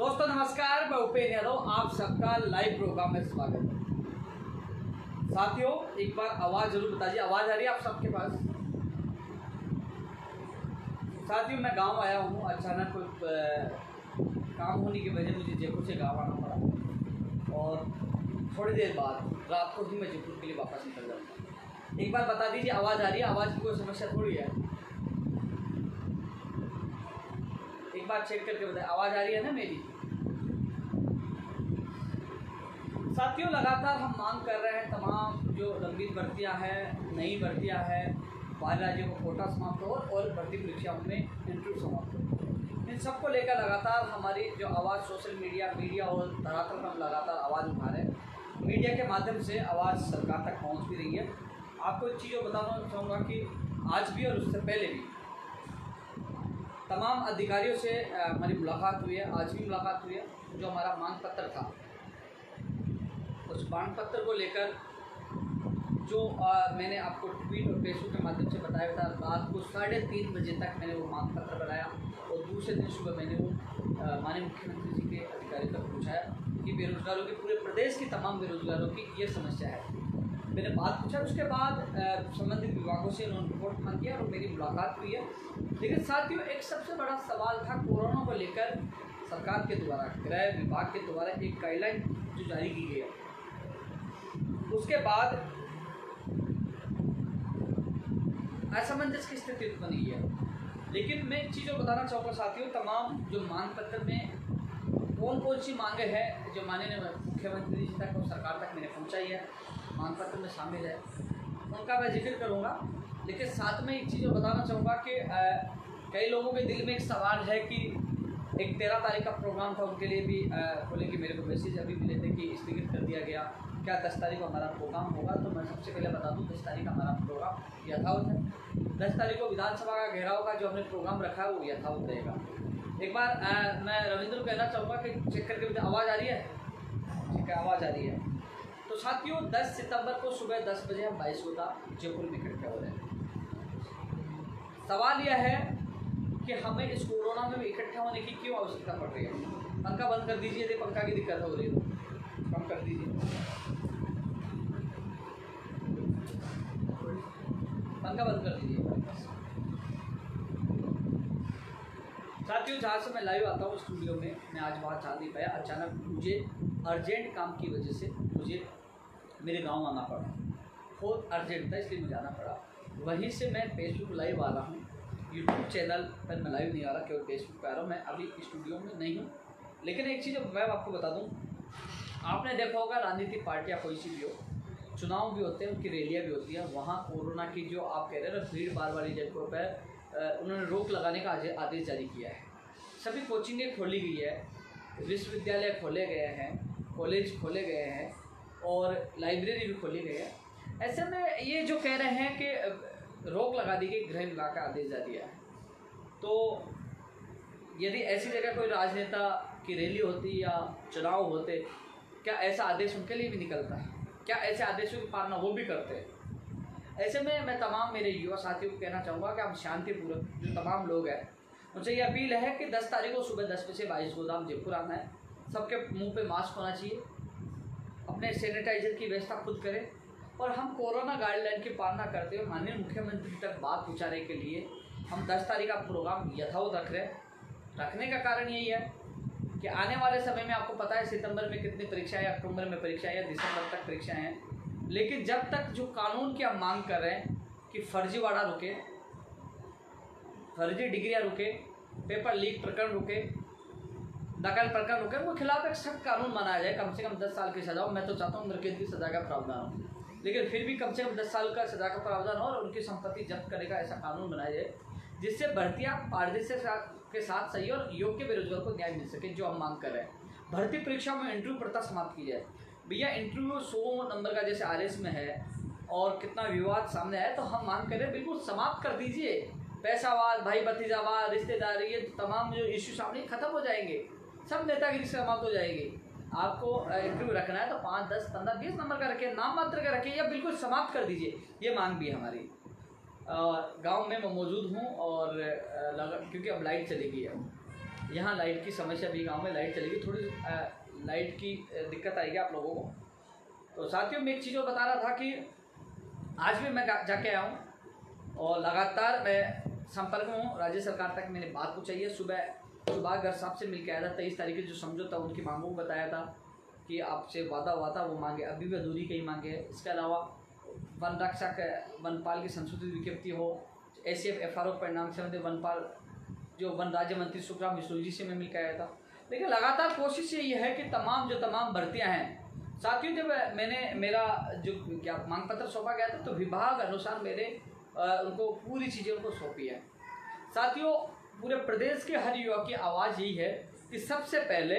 दोस्तों नमस्कार, मैं उपेंद्र यादव, आप सबका लाइव प्रोग्राम में स्वागत है। साथियों एक बार आवाज़ जरूर बताइए, आवाज़ आ रही है आप सबके पास? साथियों मैं गांव आया हूं, अचानक काम होने की वजह मुझे जयपुर से गांव आना पड़ा और थोड़ी देर बाद रात को ही मैं जयपुर के लिए वापस निकल जाऊँगा। एक बार बता दीजिए आवाज़ आ रही है? आवाज़ की कोई समस्या थोड़ी है, एक बार चेक करके बताएं आवाज़ आ रही है ना मेरी? साथियों लगातार हम मांग कर रहे हैं तमाम जो लंबित भर्तियां हैं, नई भर्तियां हैं, बाहर राज्यों को कोटा समाप्त हो और भर्ती परीक्षाओं में इंटरव्यू समाप्त हो। इन सबको लेकर लगातार हमारी जो आवाज़ सोशल मीडिया और धरातल पर हम लगातार आवाज़ उठा रहे हैं। मीडिया के माध्यम से आवाज़ सरकार तक पहुँच भी रही है। आपको एक चीज़ बताना चाहूँगा कि आज भी और उससे पहले भी तमाम अधिकारियों से हमारी मुलाकात हुई है, आज भी मुलाकात हुई है। जो हमारा मांग पत्र था, उस मांग पत्र को लेकर जो मैंने आपको ट्वीट और फेसबुक के माध्यम से बताया था, रात को 3:30 बजे तक मैंने वो मांग पत्र बनाया और दूसरे दिन सुबह मैंने वो माननीय मुख्यमंत्री जी के अधिकारी तक पहुँचाया कि बेरोजगारों के पूरे प्रदेश की तमाम बेरोजगारों की ये समस्या है। मैंने बात पूछा, उसके बाद संबंधित विभागों से उन्होंने रिपोर्ट मांग किया और मेरी मुलाकात हुई है। लेकिन साथियों एक सबसे बड़ा सवाल था कोरोना को लेकर सरकार के द्वारा, गृह विभाग के द्वारा एक गाइडलाइन जो जारी की गई है, उसके बाद असमंजस की स्थिति उत्पन्न हुई है। लेकिन मैं एक चीज़ और बताना चाहूँगा साथियों, तमाम जो मांग पत्र में कौन सी मांगे हैं जो माननीय मुख्यमंत्री जी तक और सरकार तक मैंने पहुँचाई है, मांग पत्र में शामिल है, उनका मैं जिक्र करूँगा। लेकिन साथ में एक चीज़ और बताना चाहूँगा कि कई लोगों के दिल में एक सवाल है कि एक 13 तारीख का प्रोग्राम था, उनके लिए भी बोले कि मेरे को मैसेज अभी मिले थे कि स्थगित कर दिया गया, क्या 10 तारीख को हमारा प्रोग्राम होगा? तो मैं सबसे पहले बता दूं 10 तारीख का हमारा प्रोग्राम यथावत है। 10 तारीख को विधानसभा का घेराव का जो हमने प्रोग्राम रखा है वो यथावत रहेगा। एक बार मैं रविंद्र को कहना चाहूँगा कि चेक करके आवाज़ आ रही है? ठीक है, आवाज़ आ रही है। तो साथियों 10 सितंबर को सुबह 10 बजे हम 22 जयपुर में इकट्ठे हो रहे हैं। सवाल यह है कि हमें इस कोरोना में इकट्ठे होने की क्यों आवश्यकता पड़ रही है? पंखा बंद कर दीजिए, यदि पंखा की दिक्कत हो रही है तो कम कर दीजिए, पंखा बंद कर दीजिए। साथियों जहाँ से मैं लाइव आता हूँ स्टूडियो में, मैं आज वहाँ जा नहीं पाया, अचानक मुझे अर्जेंट काम की वजह से मुझे मेरे गांव आना पड़ा, बहुत अर्जेंट था इसलिए मुझे आना पड़ा। वहीं से मैं फेसबुक लाइव आ रहा हूँ, यूट्यूब चैनल पर मैं लाइव नहीं आ रहा, केवल फेसबुक पर आ रहा हूँ। मैं अभी स्टूडियो में नहीं हूँ। लेकिन एक चीज़ मैं आपको बता दूँ, आपने देखा होगा राजनीतिक पार्टियाँ कोई सी भी हो, चुनाव भी होते हैं, उनकी रैलियाँ भी होती हैं, वहाँ कोरोना की जो आप कह रहे हैं ना भीड़ भाड़ वाली जगहों पर उन्होंने रोक लगाने का आदेश जारी किया है। सभी कोचिंगें खोली गई है, विश्वविद्यालय खोले गए हैं, कॉलेज खोले गए हैं और लाइब्रेरी भी खोली गई है। ऐसे में ये जो कह रहे हैं कि रोक लगा दी गई, गृह विभाग का आदेश जारी है, तो यदि ऐसी जगह कोई राजनेता की रैली होती या चुनाव होते, क्या ऐसा आदेश उनके लिए भी निकलता है? क्या ऐसे आदेशों की पालना वो भी करते हैं? ऐसे में मैं तमाम मेरे युवा साथियों को कहना चाहूँगा कि हम शांतिपूर्वक, जो तमाम लोग हैं उनसे ये अपील है कि 10 तारीख को सुबह 10 बजे 22 गोदाम जयपुर आना है। सबके मुंह पे मास्क होना चाहिए, अपने सैनिटाइजर की व्यवस्था खुद करें और हम कोरोना गाइडलाइन की पालना करते हुए माननीय मुख्यमंत्री तक बात पहुँचाने के लिए हम 10 तारीख का प्रोग्राम यथावत रख रहे हैं। रखने का कारण यही है कि आने वाले समय में आपको पता है सितंबर में कितनी परीक्षाएं, अक्टूबर में परीक्षाएं या दिसंबर तक परीक्षाएं हैं। लेकिन जब तक जो कानून की हम मांग कर रहे हैं कि फर्जीवाड़ा रुके, फर्जी डिग्रियां रुके, पेपर लीक प्रकरण रुके, नकल प्रकरण रुके, उनके खिलाफ एक सख्त कानून बनाया जाए। कम से कम 10 साल की सजा हो। मैं तो चाहता हूँ उम्रकैद की सजा का प्रावधान हो, लेकिन फिर भी कम से कम 10 साल का सजा का प्रावधान हो और उनकी संपत्ति जब्त करने का ऐसा कानून बनाया जाए जिससे भर्तियाँ पारदर्शिता के साथ सही और योग्य बेरोजगार को न्याय मिल सके, जो हम मांग कर रहे हैं। भर्ती परीक्षा में इंटरव्यू प्रथा समाप्त की जाए। भैया इंटरव्यू 100 नंबर का जैसे RS में है और कितना विवाद सामने आया, तो हम मांग कर रहे हैं बिल्कुल समाप्त कर दीजिए। पैसावाद, भाई भतीजावाद, रिश्तेदारी, ये तमाम जो इश्यू सामने खत्म हो जाएंगे, सब नेतागिरी समाप्त हो जाएगी। आपको इंटरव्यू रखना है तो 5, 10, 15, 20 नंबर का रखिए, नाम मात्र का रखिए या बिल्कुल समाप्त कर दीजिए। ये मांग भी है हमारी। गांव में मैं मौजूद हूँ और क्योंकि अब लाइट चली गई है, यहाँ लाइट की समस्या भी, गांव में लाइट चलेगी, थोड़ी लाइट की दिक्कत आएगी आप लोगों को। तो साथियों मैं एक चीज़ और बता रहा था कि आज भी मैं जाके आया हूँ और लगातार मैं संपर्क में हूँ। राज्य सरकार तक मैंने बात को चाहिए। सुबह घर साहब से मिल के आया था। 23 तारीख के जो समझौता उनकी मांगों को बताया था कि आपसे वादा हुआ था, वो मांगे अभी भी अधूरी कई मांगे हैं। इसके अलावा वन रक्षक वनपाल की संशोधित विज्ञप्ति हो, ACF FRO परिणाम से संबंधित वनपाल जो वन राज्य मंत्री सुखराम विष्णु जी से मैं मिल के आया था। लेकिन लगातार कोशिश ये है कि तमाम भर्तियाँ हैं साथियों, जब मैंने मेरा जो क्या मांग पत्र सौंपा गया था तो विभाग अनुसार मैंने उनको पूरी चीज़ें उनको सौंपी है। साथियों पूरे प्रदेश के हर युवा की आवाज़ यही है कि सबसे पहले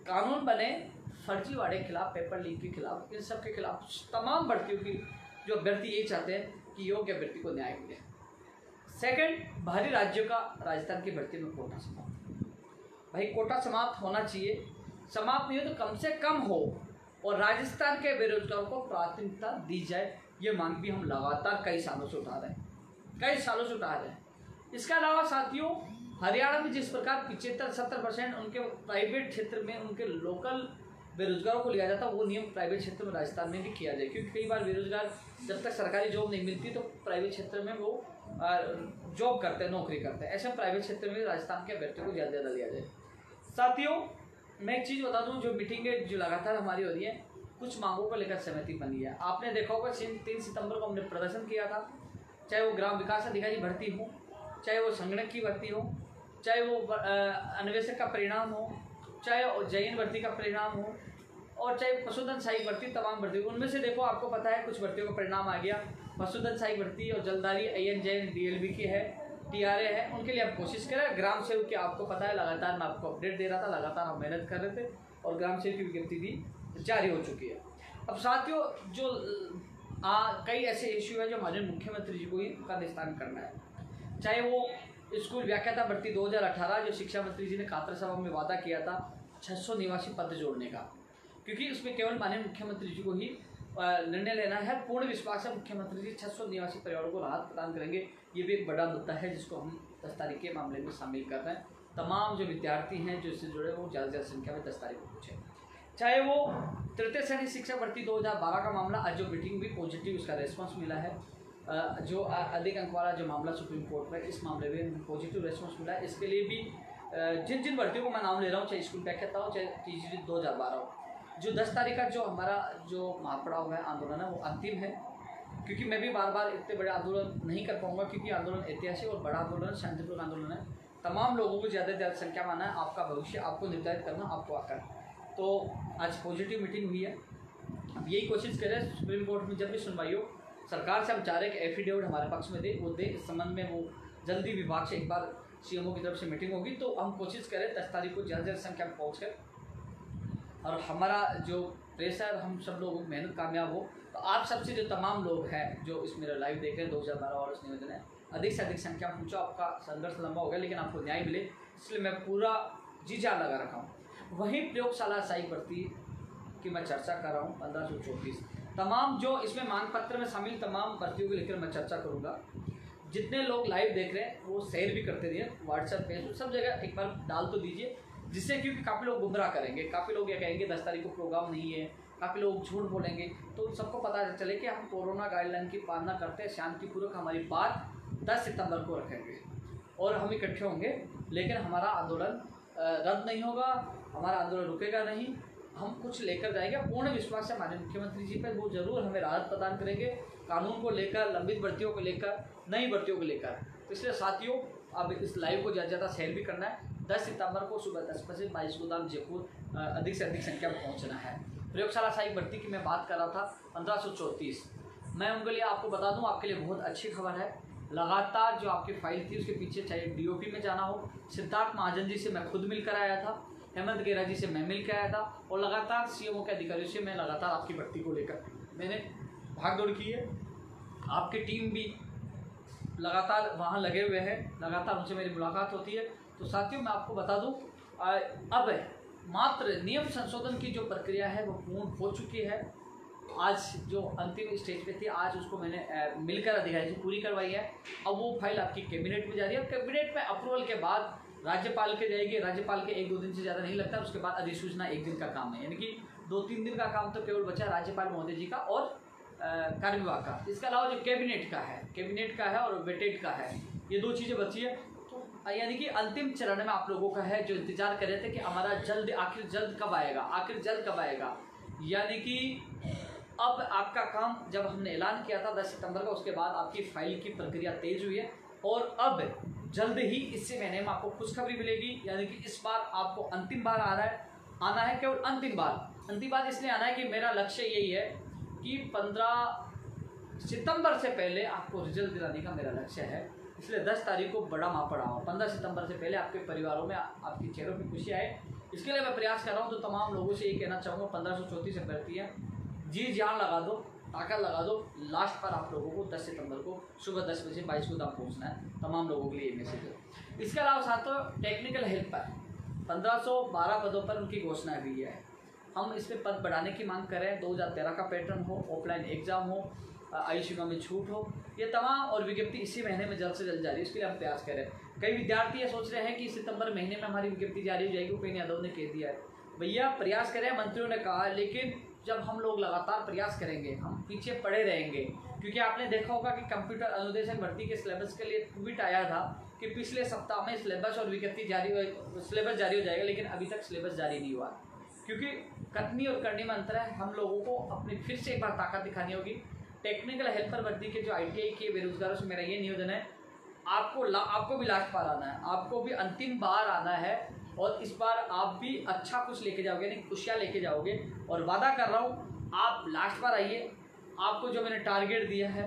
कानून बने फर्जीवाड़े के खिलाफ, पेपर लीक के खिलाफ, इन सब के खिलाफ तमाम भर्तियों की जो अभ्यर्थी यही चाहते हैं कि योग्य अभ्यर्थी को न्याय मिले। सेकंड, बाहरी राज्यों का राजस्थान की भर्ती में कोटा समाप्त। भाई कोटा समाप्त होना चाहिए, समाप्त नहीं हो तो कम से कम हो और राजस्थान के बेरोजगारों को प्राथमिकता दी जाए। ये मांग भी हम लगातार कई सालों से उठा रहे हैं। इसके अलावा साथियों हरियाणा में जिस प्रकार 75-70% उनके प्राइवेट क्षेत्र में उनके लोकल बेरोजगारों को लिया जाता है, वो नियम प्राइवेट क्षेत्र में राजस्थान में भी किया जाए। क्योंकि कई बार बेरोजगार जब तक सरकारी जॉब नहीं मिलती तो प्राइवेट क्षेत्र में वो जॉब करते हैं, नौकरी करते हैं। ऐसे प्राइवेट क्षेत्र में राजस्थान के अभ्यर्थियों को ज़्यादा लिया जाए। साथियों मैं एक चीज़ बता दूं, जो मीटिंगें जो लगातार हमारी हो रही है, कुछ मांगों को लेकर सहमति बनी है। आपने देखा होगा 3 सितंबर को हमने प्रदर्शन किया था, चाहे वो ग्राम विकास अधिकारी भर्ती हो, चाहे वो संगणक की भर्ती हो, चाहे वो अन्वेषक का परिणाम हो, चाहे वो जैन भर्ती का परिणाम हो, और चाहे पशुधन सहायक भर्ती, तमाम भर्ती। उनमें से देखो आपको पता है कुछ भर्तियों का परिणाम आ गया। पशुधन सहायक भर्ती और जलदारी AN जैन DLB की है, TRA है, उनके लिए आप कोशिश करें। ग्राम सेवक की आपको पता है लगातार मैं आपको अपडेट दे रहा था, लगातार हम मेहनत कर रहे थे और ग्राम सेवक की विज्ञप्ति भी जारी हो चुकी है। अब साथियों जो कई ऐसे इश्यू है जो हमारे मुख्यमंत्री जी को ही का निस्तारण करना है। चाहे वो स्कूल व्याख्याता भर्ती 2018 जो शिक्षा मंत्री जी ने कातर सभा में वादा किया था 600 निवासी पद जोड़ने का, क्योंकि उसमें केवल माननीय मुख्यमंत्री जी को ही निर्णय लेना है। पूर्ण विश्वास है मुख्यमंत्री जी 600 निवासी परिवारों को राहत प्रदान करेंगे। ये भी एक बड़ा मुद्दा है जिसको हम 10 तारीख के मामले में शामिल कर रहे हैं। तमाम जो विद्यार्थी हैं जो इससे जुड़े वो ज़्यादा संख्या में 10 तारीख को पूछे। चाहे वो तृतीय श्रेणी शिक्षा भर्ती 2012 का मामला, आज जो मीटिंग भी पॉजिटिव उसका रेस्पॉन्स मिला है। जो अधिक अंक वाला जो मामला सुप्रीम कोर्ट में, इस मामले में पॉजिटिव रेस्पॉन्स मिला है। इसके लिए भी जिन भर्तियों को मैं नाम ले रहा हूँ, चाहे स्कूल व्याख्याता हो, चाहे TGT 2012 हो, जो 10 तारीख का जो हमारा जो महापड़ाव है आंदोलन है वो अंतिम है। क्योंकि मैं भी बार इतने बड़े आंदोलन नहीं कर पाऊंगा, क्योंकि आंदोलन ऐतिहासिक और बड़ा आंदोलन, शांतिपूर्ण आंदोलन है। तमाम लोगों को ज़्यादा से ज़्यादा संख्या माना है, आपका भविष्य आपको निर्धारित करना आपको आकर। तो आज पॉजिटिव मीटिंग हुई है। अब यही कोशिश करें सुप्रीम कोर्ट में जब भी सुनवाई हो, सरकार से हम चाह रहे हैं कि एफिडेविट हमारे पक्ष में वो दे। इस संबंध में वो जल्दी विभाग से एक बार CMO की तरफ से मीटिंग होगी, तो हम कोशिश करें 10 तारीख को ज़्यादा संख्या में पहुँच कर, और हमारा जो प्रेशर हम सब लोगों की मेहनत कामयाब हो। तो आप सबसे जो तमाम लोग हैं जो इस मेरा लाइव देख रहे हैं, 2012 और इस निवेदन है, अधिक से अधिक संख्या में पूछो। आपका संघर्ष लंबा हो गया लेकिन आपको न्याय मिले, इसलिए मैं पूरा जी जान लगा रखा हूँ। वहीं प्रयोगशाला सहायक भर्ती की मैं चर्चा कर रहा हूँ 1534। तमाम जो इसमें मांग पत्र में शामिल तमाम भर्तियों को लेकर मैं चर्चा करूँगा। जितने लोग लाइव देख रहे हैं वो शेयर भी करते रहिए, व्हाट्सएप फेसबुक सब जगह एक बार डाल तो दीजिए, जिससे क्योंकि काफ़ी लोग गुमराह करेंगे, काफ़ी लोग ये कहेंगे 10 तारीख को प्रोग्राम नहीं है, काफ़ी लोग झूठ बोलेंगे। तो सबको पता चले कि हम कोरोना गाइडलाइन की पालना करते हैं, शांतिपूर्वक हमारी बात 10 सितंबर को रखेंगे और हम इकट्ठे होंगे। लेकिन हमारा आंदोलन रद्द नहीं होगा, हमारा आंदोलन रुकेगा नहीं, हम कुछ लेकर जाएंगे। पूर्ण विश्वास है हमारे मुख्यमंत्री जी पर, वो जरूर हमें राहत प्रदान करेंगे, कानून को लेकर, लंबित भर्तियों को लेकर, नई भर्तियों को लेकर। तो इसलिए साथियों अब इस लाइव को ज़्यादा शेयर भी करना है। 10 सितंबर को सुबह 10 बजे 22 गोदाम जयपुर अधिक से अधिक संख्या में पहुँचना है। प्रयोगशाला सहायक भर्ती की मैं बात कर रहा था 1534। मैं उनके लिए आपको बता दूं, आपके लिए बहुत अच्छी खबर है। लगातार जो आपकी फाइल थी उसके पीछे, चाहे DOP में जाना हो, सिद्धार्थ महाजन जी से मैं खुद मिलकर आया था, हेमंत गेरा जी से मैं मिल के आया था, और लगातार CMO के अधिकारियों से मैं लगातार आपकी भर्ती को लेकर मैंने भागदौड़ की है। आपकी टीम भी लगातार वहाँ लगे हुए हैं, लगातार उनसे मेरी मुलाकात होती है। तो साथियों मैं आपको बता दूं, अब मात्र नियम संशोधन की जो प्रक्रिया है वो पूर्ण हो चुकी है। आज जो अंतिम स्टेज पे थी, आज उसको मैंने मिलकर अधिकारी से पूरी करवाई है। अब वो फाइल आपकी कैबिनेट में जा रही है, और कैबिनेट में अप्रूवल के बाद राज्यपाल के जाएगी, राज्यपाल के 1-2 दिन से ज़्यादा नहीं लगता, उसके बाद अधिसूचना 1 दिन का काम है, यानी कि 2-3 दिन का काम तो केवल बचा राज्यपाल महोदय जी का और कार्य विभाग का। इसके अलावा जो कैबिनेट का है और वेटेड का है, ये 2 चीज़ें बची है। तो यानी कि अंतिम चरण में आप लोगों का है, जो इंतजार कर रहे थे कि हमारा आखिर जल्द कब आएगा, यानी कि अब आपका काम, जब हमने ऐलान किया था 10 सितंबर का, उसके बाद आपकी फाइल की प्रक्रिया तेज हुई है और अब जल्द ही इसी महीने में आपको खुशखबरी मिलेगी। यानी कि इस बार आपको अंतिम बार आना है केवल अंतिम बार इसलिए आना है कि मेरा लक्ष्य यही है कि 15 सितंबर से पहले आपको रिजल्ट दिलाने का मेरा लक्ष्य है। इसलिए 10 तारीख को बड़ा माँ पढ़ाओ, 15 सितंबर से पहले आपके परिवारों में आपके चेहरों पर खुशी आए, इसके लिए मैं प्रयास कर रहा हूँ। तो तमाम लोगों से ये कहना चाहूँगा, 1534 अभ्यर्थी हैं, जी जान लगा दो, ताकत लगा दो। लास्ट पर आप लोगों को 10 सितंबर को सुबह 10 बजे 22 को पहुँचना है, तमाम लोगों के लिए मैसेज है। इसके अलावा साथियों, टेक्निकल हेल्प पर 1512 पदों पर उनकी घोषणा हुई है। हम इस पर पद बढ़ाने की मांग कर रहे हैं। 2013 का पैटर्न हो, ऑफलाइन एग्जाम हो, आयुष्मा में छूट हो, ये तमाम और विज्ञप्ति इसी महीने में जल्द से जल्द जारी है, इसके लिए हम प्रयास कर रहे हैं। कई विद्यार्थी ये सोच रहे हैं कि सितंबर महीने में हमारी विज्ञप्ति जारी हो जाएगी, उपेंद्र यादव ने कह दिया है। भैया प्रयास करें, मंत्रियों ने कहा, लेकिन जब हम लोग लगातार प्रयास करेंगे, हम पीछे पड़े रहेंगे, क्योंकि आपने देखा होगा कि कंप्यूटर अनुदेशक भर्ती के सिलेबस के लिए ट्वीट आया था कि पिछले सप्ताह में सिलेबस और विज्ञप्ति सिलेबस जारी हो जाएगा, लेकिन अभी तक सिलेबस जारी नहीं हुआ, क्योंकि कथनी और करनी में अंतर है। हम लोगों को अपनी फिर से एक बार ताकत दिखानी होगी। टेक्निकल हेल्पर भर्ती के जो ITI के बेरोजगारों से मेरा ये निवेदन है, आपको भी लास्ट बार आना है, आपको भी अंतिम बार आना है, और इस बार आप भी अच्छा कुछ लेके जाओगे, यानी खुशियाँ लेके जाओगे। और वादा कर रहा हूँ, आप लास्ट बार आइए, आपको जो मैंने टारगेट दिया है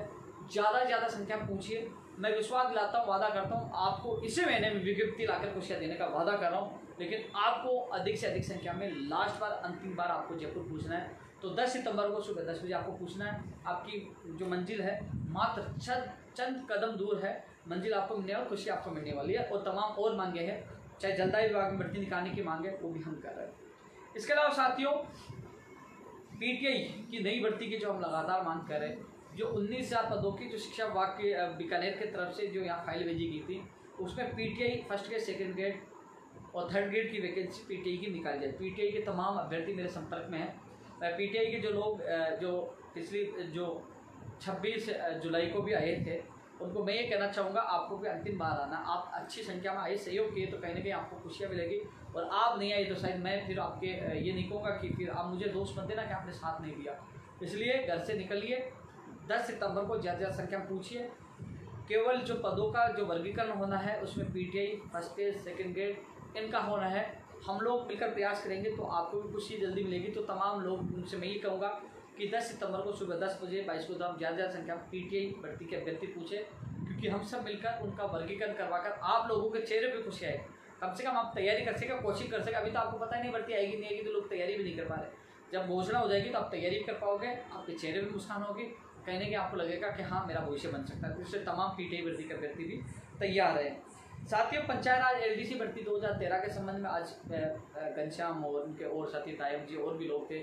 ज़्यादा से ज़्यादा संख्या पूछिए। मैं विश्वास दिलाता हूँ, वादा करता हूँ, आपको इसी महीने में विज्ञप्ति लाकर खुशियाँ देने का वादा कर रहा हूँ। लेकिन आपको अधिक से अधिक संख्या में लास्ट बार, अंतिम बार आपको जयपुर पूछना है। तो 10 सितंबर को सुबह 10 बजे आपको पूछना है। आपकी जो मंजिल है मात्र चंद कदम दूर है, मंजिल आपको मिलने और खुशी आपको मिलने वाली है। और तमाम और मांगे हैं, चाहे जल्दाई विभाग में भर्ती निकालने की मांग है, वो भी हम कर रहे हैं। इसके अलावा साथियों, PTI की नई भर्ती की जो हम लगातार मांग कर रहे हैं, जो 19,000 पदों की जो शिक्षा विभाग के बीकानेर की तरफ से जो यहाँ फाइल भेजी गई थी, उसमें PTI first grade, second grade और थर्ड ग्रेड की वैकेंसी PTI की निकाली जाए। PTI के तमाम अभ्यर्थी मेरे संपर्क में हैं। PTI के जो लोग जो पिछली जो 26 जुलाई को भी आए थे, उनको मैं ये कहना चाहूँगा, आपको भी अंतिम बार आना। आप अच्छी संख्या में आए, सहयोग किए, तो कहीं ना कहीं आपको खुशियाँ मिलेगी। और आप नहीं आए तो शायद मैं फिर आपके ये नहीं कहूँगा कि फिर आप मुझे दोष मत देना कि आपने साथ नहीं दिया। इसलिए घर से निकलिए, 10 सितंबर को ज़्यादा संख्या पूछिए। केवल जो पदों का जो वर्गीकरण होना है, उसमें PTI first grade, second grade इनका होना है। हम लोग मिलकर प्रयास करेंगे तो आपको भी खुशी जल्दी मिलेगी। तो तमाम लोग, उनसे मैं ये कहूँगा कि 10 सितंबर को सुबह 10 बजे 22 को ज़्यादा संख्या में PTI भर्ती के अभ्यर्थी पूछे, क्योंकि हम सब मिलकर उनका वर्गीकरण करवाकर आप लोगों के चेहरे पे खुशी आए। कम से कम आप तैयारी कर सके, कोशिश कर सके। अभी तो आपको पता ही नहीं भर्ती आएगी नहीं आएगी, तो लोग तैयारी भी नहीं कर पा रहे। जब घोषणा हो जाएगी तो आप तैयारी भी कर पाओगे, आपके चेहरे पर मुस्कान होगी, कहीं ना कहीं आपको लगेगा कि हाँ मेरा भविष्य बन सकता है। तो इससे तमाम PTI भर्ती के अभ्यर्थी भी तैयार है। साथियों, पंचायत राज LDC भर्ती 2013 के संबंध में आज घनश्याम और उनके और साथी तायब जी और भी लोग थे,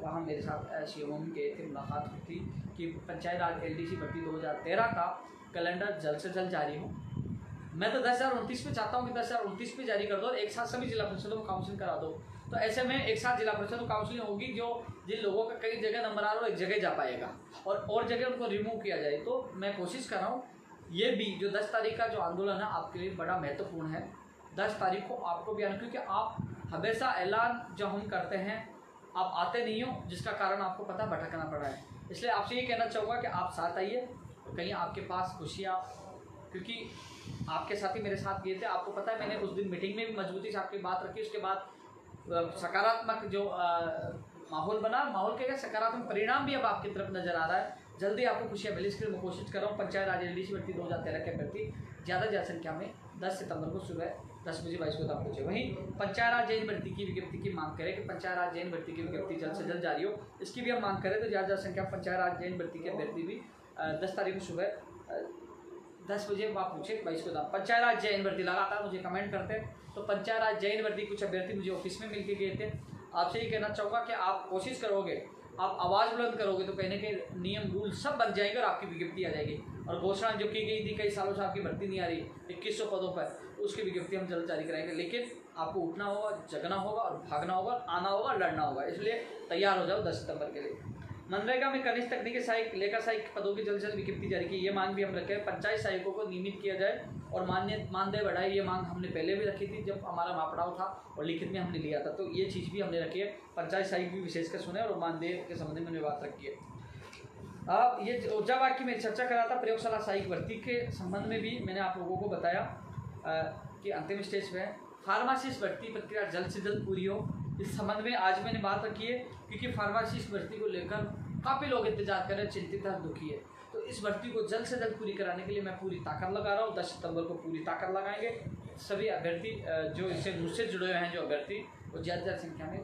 वहाँ मेरे साथ CMO में गए थे, मुलाकात हुई थी कि पंचायत राज LDC भर्ती 2013 का कैलेंडर जल्द से जल्द जारी हो। मैं तो 10,029 पे चाहता हूँ कि 10,029 पे जारी कर दो और एक साथ सभी जिला परिषदों में काउंसलिंग करा दो। तो ऐसे में एक साथ जिला परिषद में काउंसलिंग होगी, जो जिन लोगों का कई जगह नंबर आ रहा हो एक जगह जा पाएगा और जगह उनको रिमूव किया जाए। तो मैं कोशिश कर रहा हूँ, ये भी जो 10 तारीख का जो आंदोलन है आपके लिए बड़ा महत्वपूर्ण है। 10 तारीख को आपको भी आना, क्योंकि आप हमेशा ऐलान जो हम करते हैं आप आते नहीं हो, जिसका कारण आपको पता भटकना पड़ा है। इसलिए आपसे ये कहना चाहूँगा कि आप साथ आइए, कहीं आपके पास खुशियाँ, क्योंकि आपके साथी मेरे साथ गए थे, आपको पता है मैंने उस दिन मीटिंग में भी मजबूती से आपकी बात रखी। उसके बाद सकारात्मक जो माहौल बना, माहौल के सकारात्मक परिणाम भी अब आपकी तरफ नजर आ रहा है। जल्दी आपको खुशियाँ मिली, इसके लिए मैं कोशिश कर रहा हूँ। पंचायत राज LDC भर्ती 2013 के अभ्यर्थी ज़्यादा संख्या में 10 सितंबर को सुबह 10 बजे 22 को पहुँचे। वहीं पंचायत राज जैन भर्ती की विज्ञप्ति की मांग करें कि पंचायत राज जैन भर्ती की विज्ञप्ति जल्द से जल्द जारी हो, इसकी भी हम मांग करें। तो ज़्यादा संख्या पंचायत राज जैन भर्ती के अभ्यर्थी भी 10 तारीख को सुबह 10 बजे वहाँ पूछे 22 को पंचायत राज जैन भर्ती लगातार मुझे कमेंट करते हैं। तो पंचायत राज जैन भर्ती कुछ अभ्यर्थी मुझे ऑफिस में मिलके गए थे। आपसे ये कहना चाहूँगा कि आप कोशिश करोगे, आप आवाज़ बुलंद करोगे तो कहीं ना कहीं नियम रूल सब बन जाएंगे और आपकी विज्ञप्ति आ जाएगी। और घोषणा जो की गई थी कई सालों से आपकी भर्ती नहीं आ रही 2100 पदों पर, उसकी विज्ञप्ति हम जल्द जारी कराएंगे। लेकिन आपको उठना होगा, जगना होगा और भागना होगा, आना होगा, लड़ना होगा। इसलिए तैयार हो जाओ 10 सितंबर के लिए। मनरेगा में कनिष्ठ तकनीकी सहायक, लेखा सहायक पदों की जल्द से जल्द विज्ञप्ति जारी की, ये मांग भी हम रखे हैं। पंचायत सहायकों को नियमित किया जाए और मानदेय बढ़ाए, ये मांग हमने पहले भी रखी थी जब हमारा मापड़ाव था और लिखित में हमने लिया था, तो ये चीज़ भी हमने रखी है। पंचायत सहायक भी विशेषकर सुने और मानदेय के संबंध में हमने बात रखी है। अब ये ऊर्जा वाक्य में चर्चा करा था, प्रयोगशाला सहायक भर्ती के संबंध में भी मैंने आप लोगों को बताया कि अंतिम स्टेज पे है। फार्मासिस्ट भर्ती प्रक्रिया जल्द से जल्द पूरी हो, इस संबंध में आज मैंने बात रखी है, क्योंकि फार्मासिस्ट भर्ती को लेकर काफ़ी लोग इंतजार कर रहे हैं, चिंतित है, दुखी है। तो इस भर्ती को जल्द से जल्द पूरी कराने के लिए मैं पूरी ताकत लगा रहा हूँ। 10 सितंबर को पूरी ताकत लगाएंगे। सभी अभ्यर्थी जो इससे मुझसे जुड़े हुए हैं, जो अभ्यर्थी, वो ज़्यादा संख्या में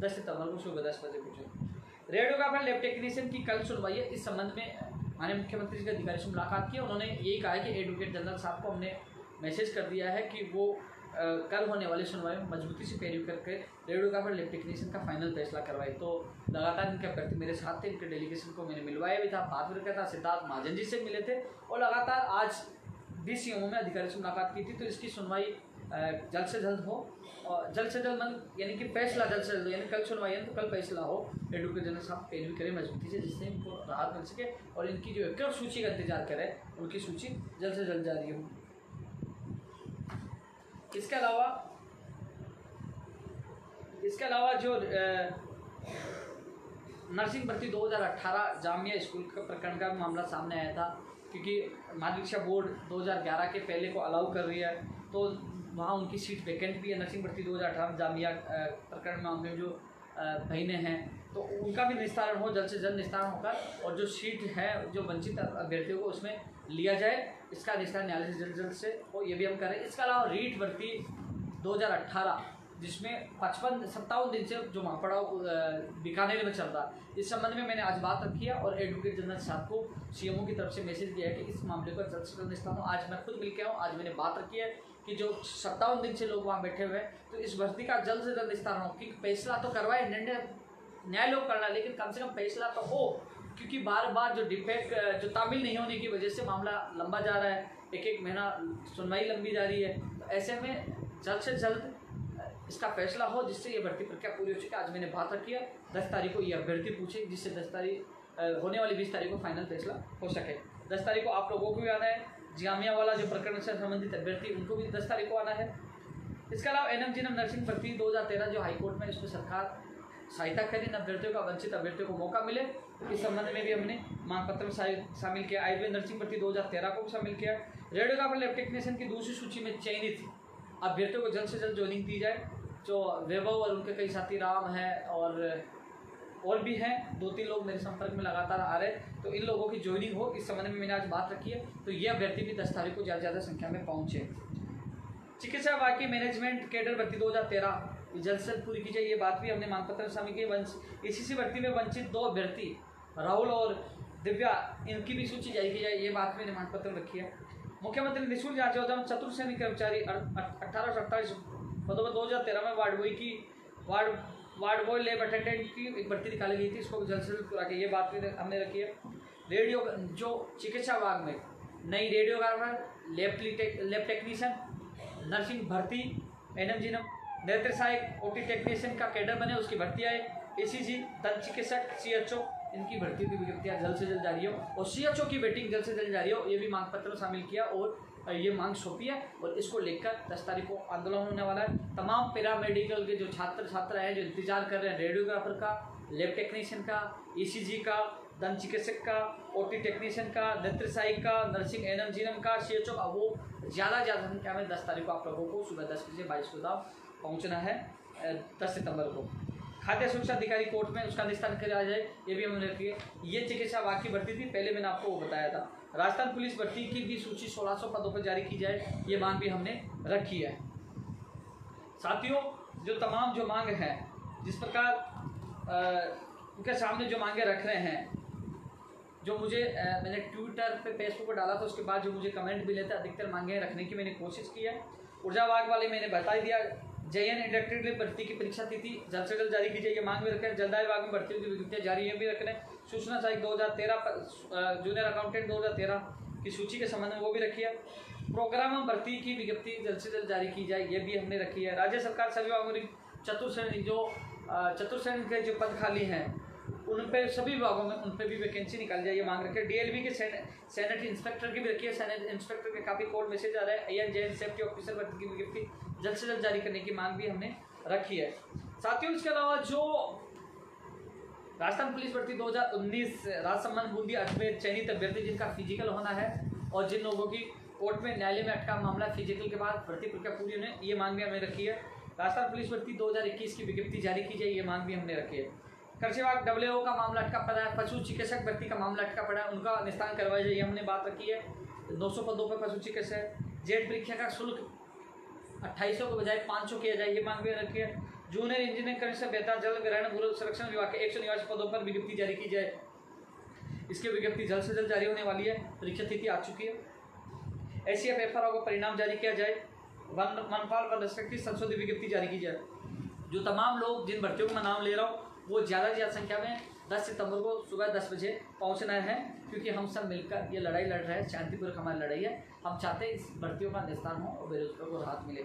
10 सितंबर को सुबह 10 बजे पहुँचे। रेडियोग्राफर लैब टेक्नीशियन की कल सुनवाई है। इस संबंध में माननीय मुख्यमंत्री जी के अधिकारी से मुलाकात की। उन्होंने यही कहा है कि एडवोकेट जनरल साहब को हमने मैसेज कर दिया है कि वो कल होने वाली सुनवाई में मजबूती से पैरवी करके रेडियोग्राफर लैब टेक्नीशियन का फाइनल फैसला करवाए। तो लगातार इनके अभ्यर्थी मेरे साथ थे, इनके डेलीगेशन को मैंने मिलवाया भी था, बात भी रखा था, सिद्धार्थ महाजन जी से मिले थे और लगातार आज भी सीएमओ में अधिकारी से मुलाकात की थी। तो इसकी सुनवाई जल्द से जल्द हो और जल्द से जल्द मतलब यानी कि फैसला जल्द से जल्द, यानी कल सुनवाई है तो कल फैसला हो। एडवोकेट जनरल साहब पैरवी करें मजबूती से, जिससे इनको राहत मिल सके और इनकी जो एकड़ सूची का इंतजार करें, उनकी सूची जल्द से जल्द जारी हो। इसके अलावा जो नर्सिंग भर्ती 2018 जामिया स्कूल का प्रकरण का मामला सामने आया था, क्योंकि माध्यमिक शिक्षा बोर्ड 2011 के पहले को अलाउ कर रही है, तो वहाँ उनकी सीट वैकेंट भी है। नर्सिंग भर्ती 2018 जामिया प्रकरण मामले में जो बहनें हैं, तो उनका भी निस्तारण हो, जल्द से जल्द निस्तारण होकर और जो सीट है जो वंचित अभ्यर्थियों को उसमें लिया जाए, इसका निस्तारण न्यायालय से जल्द से हो, ये भी हम करें। इसके अलावा रीट भर्ती 2018 जिसमें 57 दिन से जो महापड़ाव बीकानेर में चल रहा है, इस संबंध में मैंने आज बात रखी है और एडवोकेट जनरल साहब को सीएमओ की तरफ से मैसेज दिया है कि इस मामले पर जल्द से जल्द निस्तारण हो। आज मैं खुद मिल के आऊँ, आज मैंने बात रखी है कि जो 57 दिन से लोग वहाँ बैठे हुए हैं, तो इस भर्ती का जल्द से जल्द निस्तारण हो, क्योंकि फैसला तो करवाए, निर्णय न्याय लोग करना, लेकिन कम से कम फैसला तो हो, क्योंकि बार बार जो डिफेक्ट जो तामील नहीं होने की वजह से मामला लंबा जा रहा है, एक महीना सुनवाई लंबी जा रही है। तो ऐसे में जल्द से जल्द इसका फैसला हो, जिससे ये भर्ती प्रक्रिया पूरी हो चुकी है। आज मैंने बात रखी है, 10 तारीख को ये अभ्यर्थी पूछे, जिससे 10 तारीख होने वाली 20 तारीख को फाइनल फैसला हो सके। 10 तारीख को आप लोगों को भी आना है, जामिया वाला जो प्रकरण से संबंधित अभ्यर्थी, उनको भी 10 तारीख को आना है। इसके अलावा एनएम नर्सिंग भर्ती 2013 जो हाईकोर्ट में, इसमें सरकार सहायता करें, अभ्यर्थियों का वंचित अभ्यर्थियों को मौका मिले, इस संबंध में भी हमने मांग पत्र में शामिल किया। आयुर्वेद नर्सिंग भर्ती 2013 को शामिल किया। रेडियोग्राफर लैब टेक्नीशियन की दूसरी सूची में चयनित अभ्यर्थियों को जल्द से जल्द ज्वाइनिंग दी जाए। जो वैभव और उनके कई साथी राम हैं और भी हैं, 2-3 लोग मेरे संपर्क में लगातार आ रहे हैं, तो इन लोगों की ज्वाइनिंग हो, इस संबंध में मैंने आज बात रखी है। तो ये अभ्यर्थी भी 10 तारीख को ज़्यादा संख्या में पहुँचे। चिकित्सा वाक्य मैनेजमेंट कैडर भर्ती 2013 जल्द से जल्द पूरी की जाए, ये बात भी हमने मांग पत्र में शामिल की। एसीसी भर्ती में वंचित 2 अभ्यर्थी राहुल और दिव्या, इनकी भी सूची जारी की जाए, ये बात मैंने मांग पत्र में रखी है। मुख्यमंत्री निःशुल्क जांच योजना में चतुर्थ श्रेणी कर्मचारी 1848 पदों पर 2013 में वार्ड बॉय लैब अटेंडेंट की एक भर्ती निकाली गई थी, इसको जल्द से जल्द पूरा की, ये बात भी हमने रखी है। रेडियो जो चिकित्सा विभाग में नई रेडियोग्राफर, लैब टेक्नीशियन, नर्सिंग भर्ती, एनएम नेत्र सहायक, ओटी टेक्नीशियन का कैडर बने, उसकी भर्ती आए। एसीजी, दंत चिकित्सक, सीएचओ, इनकी भर्ती की विज्ञप्तियाँ जल्द से जल्द जारी हो और सीएचओ की वेटिंग जल्द से जल्द जारी हो, ये भी मांग पत्र में शामिल किया और ये मांग सौंपी है। और इसको लेकर 10 तारीख को आंदोलन होने वाला है। तमाम पैरामेडिकल के जो छात्र हैं, जो इंतजार कर रहे हैं रेडियोग्राफर का, लैब टेक्नीशियन का, ईसीजी का, दंत चिकित्सक का, ओटी टेक्नीशियन का, नेत्र सहायक का, नर्सिंग एनएम का, सीएचओ का, वो ज़्यादा संख्या में 10 तारीख को आप लोगों को सुबह 10 बजे 22 को पहुँचना है। 10 सितंबर को खाद्य सुरक्षा अधिकारी कोर्ट में उसका निस्तारण किया जाए, ये भी हमने रखी है। ये चिकित्सा विभाग की भर्ती थी, पहले मैंने आपको वो बताया था। राजस्थान पुलिस भर्ती की भी सूची 1600 पदों पर जारी की जाए, ये मांग भी हमने रखी है। साथियों, जो तमाम जो मांग है, जिस प्रकार उनके सामने जो मांगे रख रहे हैं, जो मुझे मैंने ट्विटर पे, फेसबुक पर डाला था, उसके बाद जो मुझे कमेंट मिले थे, अधिकतर मांगे रखने की मैंने कोशिश की है। ऊर्जा विभाग वाले मैंने बता दिया। जेएन इंडक्टेड भर्ती की परीक्षा तिथि जल्द से जल्द जारी की जाए, मांग भी रखें। जलदाय विभाग में भर्तियों की विज्ञप्तियाँ जारी है भी रख रहे हैं। सूचना सहायक 2013, जूनियर अकाउंटेंट 2013 की सूची के संबंध में वो भी रखी है। प्रोग्राम भर्ती की विज्ञप्ति जल्द से जल्द जारी की जाए, ये भी हमने रखी है। राज्य सरकार सभी विभागों की चतुर्श्रेणी के जो पद खाली हैं उन पे सभी विभागों में उन पे भी वैकेंसी निकाली जाए, ये मांग रखी है। डीएलबी के सैनिट इंस्पेक्टर की भी रखी है। सैनिट इंस्पेक्टर के काफ़ी कोड मैसेज आ रहा है। AN सेफ्टी ऑफिसर भर्ती की विज्ञप्ति जल्द से जल्द जारी करने की मांग भी हमने रखी है। साथियों, इसके अलावा जो राजस्थान पुलिस भर्ती 2019 राजसमंद बूंदी अजमेर चयनित अभ्यर्थी जिनका फिजिकल होना है और जिन लोगों की कोर्ट में न्यायालय में अटका मामला फिजिकल के बाद भर्ती प्रक्रिया पूरी होने, ये मांग भी हमने रखी है। राजस्थान पुलिस भर्ती 2021 की विज्ञप्ति जारी की जाए, ये मांग भी हमने रखी है। कृषि विभाग WO का मामला अटका पड़ा है, पशु चिकित्सक भर्ती का मामला अटका पड़ा है, उनका निस्तारण करवाया जाए, ये हमने बात रखी है। 900 पदों पर पशु चिकित्सक। जेट परीक्षा का शुल्क 2800 के बजाय 500 किया जाए, ये मांग भी रखी है। जूनियर इंजीनियर कनिष्ठ बेहतर जल ग्रहण भू संरक्षण विभाग के 189 पदों पर विज्ञप्ति जारी की जाए, इसकी विज्ञप्ति जल्द से जल्द जारी होने वाली है। परीक्षा तिथि आ चुकी है। ACF FRO को परिणाम जारी किया जाए। वनपाल वन रक्षक की संशोधित विज्ञप्ति जारी की जाए। जो तमाम लोग जिन भर्तियों का मैं नाम ले रहा हूँ वो ज़्यादा से ज़्यादा संख्या में 10 सितंबर को सुबह 10 बजे पहुँचना है, क्योंकि हम सब मिलकर ये लड़ाई लड़ रहे हैं। शांतिपूर्वक हमारी लड़ाई है। हम चाहते हैं इस भर्तियों का निस्तारण हो और बेरोजगारों को राहत मिले।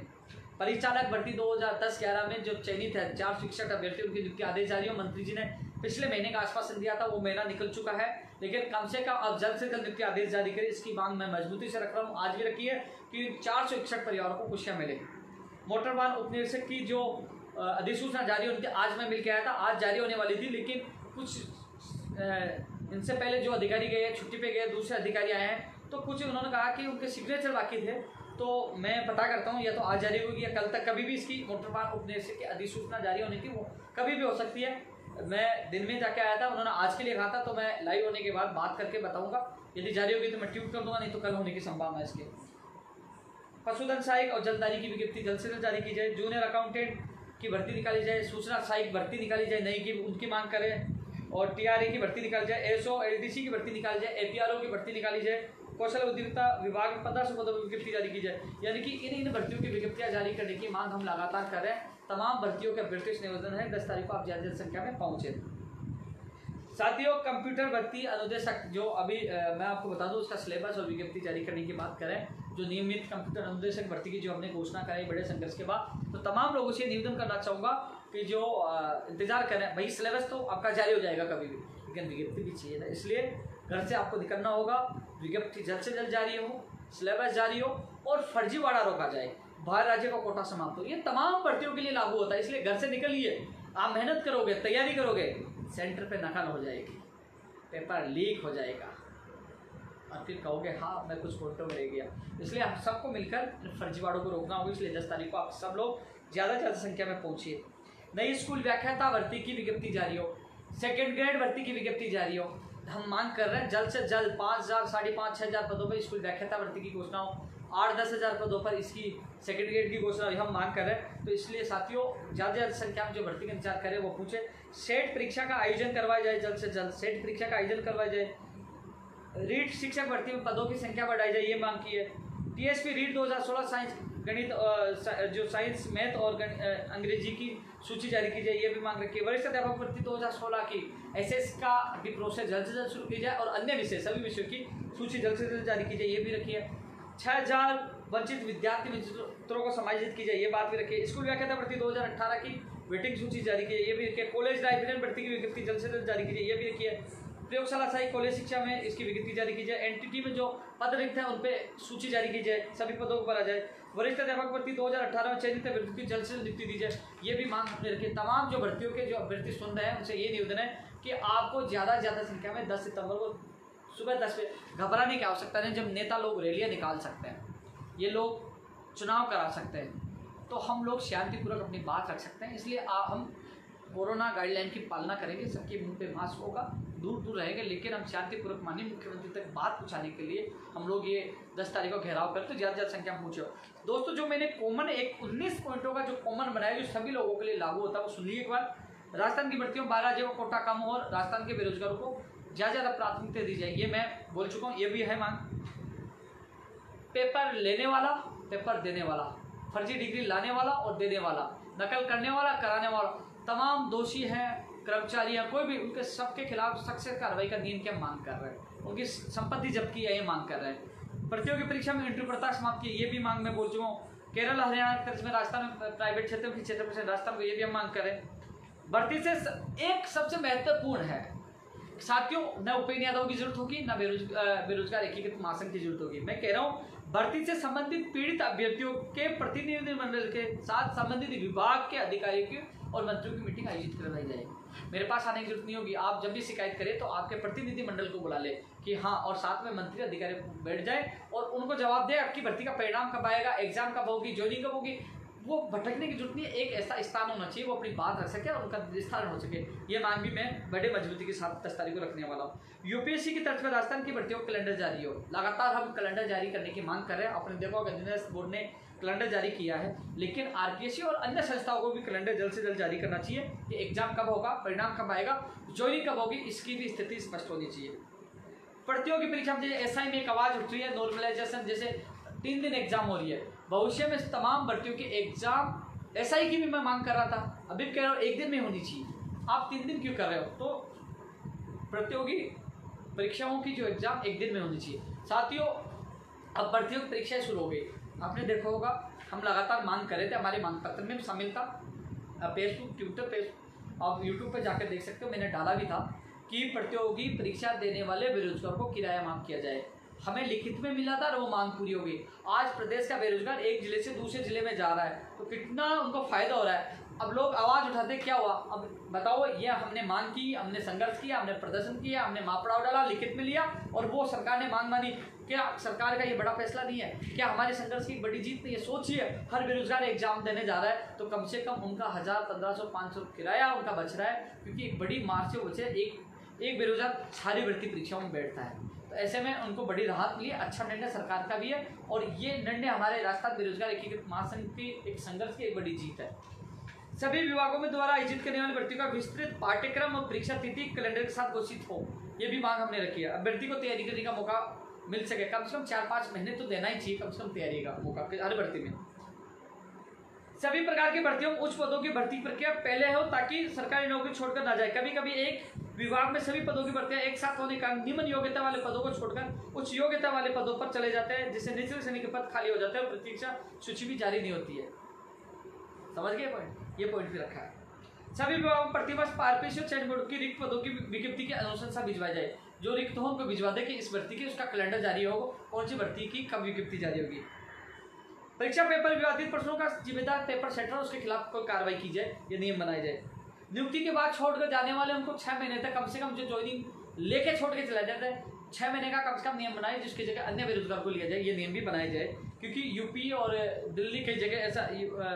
परिचालक भर्ती 2010-11 में जो चयनित है 4 शिक्षक अभ्यर्थी, उनकी नियुक्ति आदेश जारी हो। मंत्री जी ने पिछले महीने का आश्वासन दिया था, वो महीना निकल चुका है, लेकिन कम से कम अब जल्द से जल्द नियुक्ति आदेश जारी करें, इसकी मांग मैं मजबूती से रख रहा हूँ। आज भी रखी है कि 400 शिक्षक परिवारों को खुशियाँ मिले। मोटर वाहन उपनिरीक्षक की जो अधिसूचना जारी उनके आज मैं मिल के आया था, आज जारी होने वाली थी, लेकिन कुछ इनसे पहले जो अधिकारी गए छुट्टी पे गए, दूसरे अधिकारी आए हैं, तो कुछ उन्होंने कहा कि उनके सिग्नेचर बाकी थे, तो मैं पता करता हूँ या तो आज जारी होगी या कल तक, कभी भी इसकी मोटर वाहन उपनिरीक्षक की अधिसूचना जारी होनी थी, वो कभी भी हो सकती है। मैं दिन में जाके आया था, उन्होंने आज के लिए कहा था, तो मैं लाइव होने के बाद बात करके बताऊंगा। यदि जारी होगी तो मैं ट्वीट कर दूंगा, नहीं तो कल होने की संभावना है इसके। पशुधन सहायक और जलदारी की विज्ञप्ति जल्द से जल्द जारी की जाए। जूनियर अकाउंटेंट की भर्ती निकाली जाए। सूचना सहायक भर्ती निकाली जाए, नई की उनकी मांग करें। और TRA की भर्ती निकाली जाए। ASO LDC की भर्ती निकाली जाए। APRO की भर्ती निकाली जाए। कौशल उद्यमिता विभाग में 1500 पदों पर विज्ञप्ति जारी की जाए। यानी कि इन भर्तियों की विज्ञप्तियां जारी करने की मांग हम लगातार कर रहे हैं। तमाम भर्तियों के अभ्यर्थियों से निवेदन है 10 तारीख को आप ज्यादा संख्या में पहुंचे। साथियों, कंप्यूटर भर्ती अनुदेशक जो अभी मैं आपको बता दूं, उसका सिलेबस और विज्ञप्ति जारी करने की बात करें, जो नियमित कंप्यूटर अनुदेशक भर्ती की जो हमने घोषणा कराई बड़े संघर्ष के बाद, तो तमाम लोगों से निवेदन करना चाहूँगा कि जो इंतजार करें, भाई सिलेबस तो आपका जारी हो जाएगा कभी भी, लेकिन विज्ञप्ति भी चाहिए ना, इसलिए घर से आपको निकलना होगा। विज्ञप्ति जल्द से जल्द जारी हो, सिलेबस जारी हो और फर्जीवाड़ा रोका जाए, बाहर राज्य का कोटा समाप्त हो। ये तमाम भर्तियों के लिए लागू होता है, इसलिए घर से निकलिए। आप मेहनत करोगे, तैयारी करोगे, सेंटर पे नकल हो जाएगी, पेपर लीक हो जाएगा और फिर कहोगे हाँ मैं कुछ फोटो में रह गया। इसलिए हम सबको मिलकर फर्जीवाड़ों को रोकना होगा। इसलिए 10 तारीख को आप सब लोग ज़्यादा से ज़्यादा संख्या में पहुँचिए। नई स्कूल व्याख्याता भर्ती की विज्ञप्ति जारी हो। सेकेंड ग्रेड भर्ती की विज्ञप्ति जारी हो। हम मांग कर रहे हैं जल्द से जल्द 5000, 5,500, 6,000 पदों पर स्कूल व्याख्याता भर्ती की घोषणा हो। 8-10 हज़ार पदों पर इसकी सेकेंड ग्रेड की घोषणा हम मांग कर रहे हैं। तो इसलिए साथियों ज़्यादा से ज़्यादा संख्या में जो भर्ती का इंतजार करें वो पूछे। सेट परीक्षा का आयोजन करवाया जाए, जल्द से जल्द सेट परीक्षा का आयोजन करवाया जाए। रीट शिक्षक भर्ती में पदों की संख्या बढ़ाई जाए, ये मांग की है। TSP रीट 2016 साइंस गणित जो साइंस मैथ और अंग्रेजी की सूची जारी की जाए, ये भी मांग रखी है। वरिष्ठ अध्यापक भर्ती 2016 की SS का भी प्रोसेस जल्द से जल्द शुरू की जाए और अन्य विषय सभी विषयों की सूची जल्द से जल्द जारी की जाए, ये भी रखी है। 6000 वंचित विद्यार्थी मित्रों को समायोजित की जाए, ये बात भी रखी है। स्कूल व्याख्याता भर्ती 2018 की वेटिंग सूची जारी की है, ये भी रखी है। कॉलेज लाइब्रेरियन भर्ती की विज्ञप्ति जल्द से जल्द जारी की जाए, ये भी रखी है। प्रयोगशाला सहायक कॉलेज शिक्षा में इसकी विज्ञप्ति जारी की जाए। NTT में जो पद रिक्त हैं उन पे सूची जारी की जाए, सभी पदों को भरा जाए। वरिष्ठ अध्यापक भर्ती 2018 में चयनित अभ्यर्थी जल्द से जल्द नियुक्ति दी जाए, ये भी मांग हमने रखी है। तमाम जो भर्तियों के जो अभ्यर्थी सुन रहे हैं उनसे ये निवेदन है कि आपको ज़्यादा से ज़्यादा संख्या में 10 सितंबर को सुबह 10 बजे, घबराने की आवश्यकता नहीं। जब नेता लोग रैलियाँ निकाल सकते हैं, ये लोग चुनाव करा सकते हैं, तो हम लोग शांतिपूर्वक अपनी बात रख सकते हैं। इसलिए हम कोरोना गाइडलाइन की पालना करेंगे, सबके मुंह पे मास्क होगा, दूर दूर रहेंगे, लेकिन हम शांतिपूर्वक माननीय मुख्यमंत्री तक बात पहुंचाने के लिए हम लोग ये 10 तारीख को घेराव करते, ज़्यादा से ज़्यादा संख्या में पहुँचो। दोस्तों, जो मैंने कॉमन 19 पॉइंटों का जो कॉमन बनाया जो सभी लोगों के लिए लागू होता है, वो सुनिए एक बार। राजस्थान की भर्तियों 12 राज्यों का कोटा कम हो और राजस्थान के बेरोजगारों को ज़्यादा से ज़्यादा प्राथमिकता दी जाए, ये मैं बोल चुका हूँ, ये भी है मांग। पेपर लेने वाला, पेपर देने वाला, फर्जी डिग्री लाने वाला और देने वाला, नकल करने वाला, कराने वाला, तमाम दोषी हैं, कर्मचारी हैं, कोई भी, उनके सबके खिलाफ सख्त कार्रवाई का नियम की हम मांग कर रहे हैं। उनकी संपत्ति जब्त की है, ये मांग कर रहे हैं। प्रतियोगी परीक्षा में इंटरव्यू प्रथा समाप्त की, ये भी मांग मैं बोल चुका हूँ। केरल हरियाणा की तर्ज में राजस्थान में प्राइवेट क्षेत्र की क्षेत्र राजस्थान को, ये भी हम मांग करें। भर्ती से एक सबसे महत्वपूर्ण है साथियों, न उपेन्द्र यादव की जरूरत होगी, न बेरोजगार एकीकृत महासंघ की जरूरत होगी। मैं कह रहा हूँ भर्ती से संबंधित पीड़ित अभ्यर्थियों के प्रतिनिधि मंडल के साथ संबंधित विभाग के अधिकारियों की और मंत्रियों की मीटिंग आयोजित करवाई जाएगी। मेरे पास आने की जरूरत नहीं होगी। आप जब भी शिकायत करें तो आपके प्रतिनिधि मंडल को बुला ले कि हाँ, और साथ में मंत्री अधिकारी बैठ जाए और उनको जवाब दे आपकी भर्ती का परिणाम कब आएगा, एग्जाम कब होगी, ज्वाइनिंग कब होगी। वो भटकने की जरूरत नहीं है, एक ऐसा स्थान होना चाहिए वो अपनी बात रख सके और उनका विस्तार हो सके। ये मांग भी मैं बड़े मजबूती के साथ 10 तारीख को रखने वाला हूँ। यूपीएससी की तरफ से राजस्थान की भर्तियों का कैलेंडर जारी हो, लगातार हम कैलेंडर जारी करने की मांग कर रहे हैं। आपने देखा होगा एग्जामिनेशन बोर्ड ने कैलेंडर जारी किया है, लेकिन आरपीएससी और अन्य संस्थाओं को भी कैलेंडर जल्द से जल्द जारी करना चाहिए कि एग्जाम कब होगा, परिणाम कब आएगा, ज्वाइनिंग कब होगी, इसकी भी स्थिति स्पष्ट होनी चाहिए। प्रतियोगी परीक्षा में एसआई में एक आवाज उठ रही है नॉर्मलाइजेशन, जैसे 3 दिन एग्जाम हो रही है, भविष्य में तमाम भर्तियों की एग्जाम एसआई की भी मैं मांग कर रहा था, अभी कह रहा हूँ 1 दिन में होनी चाहिए। आप 3 दिन क्यों कर रहे हो? तो प्रतियोगी परीक्षाओं की जो एग्जाम 1 दिन में होनी चाहिए। साथियों, अब भर्तियों की परीक्षाएं शुरू हो गई। आपने देखा होगा हम लगातार मांग कर रहे थे, हमारे मांग पत्र में शामिल था। फेसबुक, ट्विटर पे, आप यूट्यूब पर जाकर देख सकते हो, मैंने डाला भी था कि प्रतियोगी परीक्षा देने वाले बेरोजगार को किराया माफ किया जाए। हमें लिखित में मिला था और वो मांग पूरी हो गई। आज प्रदेश का बेरोजगार एक जिले से दूसरे जिले में जा रहा है, तो कितना उनको फायदा हो रहा है। अब लोग आवाज उठाते, क्या हुआ? अब बताओ, ये हमने मांग की, हमने संघर्ष किया, हमने प्रदर्शन किया, हमने मापड़ाव डाला, लिखित में लिया और वो सरकार ने मांग मानी। क्या सरकार का ये बड़ा फैसला नहीं है? क्या हमारे संघर्ष की बड़ी जीत नहीं है? सोचिए, हर बेरोजगार एग्जाम देने जा रहा है तो कम से कम उनका 1000, 1500, 500 किराया उनका बच रहा है, क्योंकि एक बड़ी मार से बचे। एक बेरोजगार सारी भर्ती परीक्षाओं में बैठता है, तो ऐसे में उनको बड़ी राहत मिली। अच्छा निर्णय सरकार का भी है और ये निर्णय हमारे राजस्थान बेरोजगार एकीकृत महासंघ की एक संघर्ष की एक बड़ी जीत है। सभी विभागों में द्वारा आयोजित करने वाली भर्ती का विस्तृत पाठ्यक्रम और परीक्षा तिथि कैलेंडर के साथ घोषित हो, ये भी मांग हमने रखी है। अभ्यर्थी को तैयारी करने का मौका मिल सके, कम से कम 4-5 महीने तो देना ही चाहिए कम से कम तैयारी का मौका हर भर्ती में। सभी प्रकार की भर्तियों उच्च पदों की भर्ती प्रक्रिया पहले हो ताकि सरकारी नौकरी छोड़कर ना जाए। कभी कभी एक विभाग में सभी पदों की भर्तियां एक साथ होने के कारण निम्न योग्यता वाले पदों को छोड़कर उच्च योग्यता वाले पदों पर चले जाते हैं, जिससे निचले श्रेणी के पद खाली हो जाते हैं और प्रतीक्षा सूची भी जारी नहीं होती है। समझ गए पॉइंट? ये पॉइंट भी रखा है। सभी विभागों में प्रतिवर्ष आरपीएससी और चयन बोर्ड की रिक्त पदों की विज्ञप्ति की अनुशंसा भिजवाई जाए। जो रिक्त हो उनको भिजवा दे कि इस भर्ती की उसका कैलेंडर जारी होगा, कौन सी भर्ती की कब विज्ञप्ति जारी होगी। परीक्षा पेपर विवादित प्रश्नों का जिम्मेदार पेपर सेटर उसके खिलाफ कोई कार्रवाई की जाए, ये नियम बनाए जाए। नियुक्ति के बाद छोड़कर जाने वाले उनको 6 महीने तक कम से कम जो ज्वाइनिंग लेके छोड़ के चला जाता है 6 महीने का कम से कम नियम बनाए, जिसकी जगह अन्य बेरोजगार को लिया जाए। ये नियम भी बनाए जाए, क्योंकि यूपी और दिल्ली कई जगह ऐसा,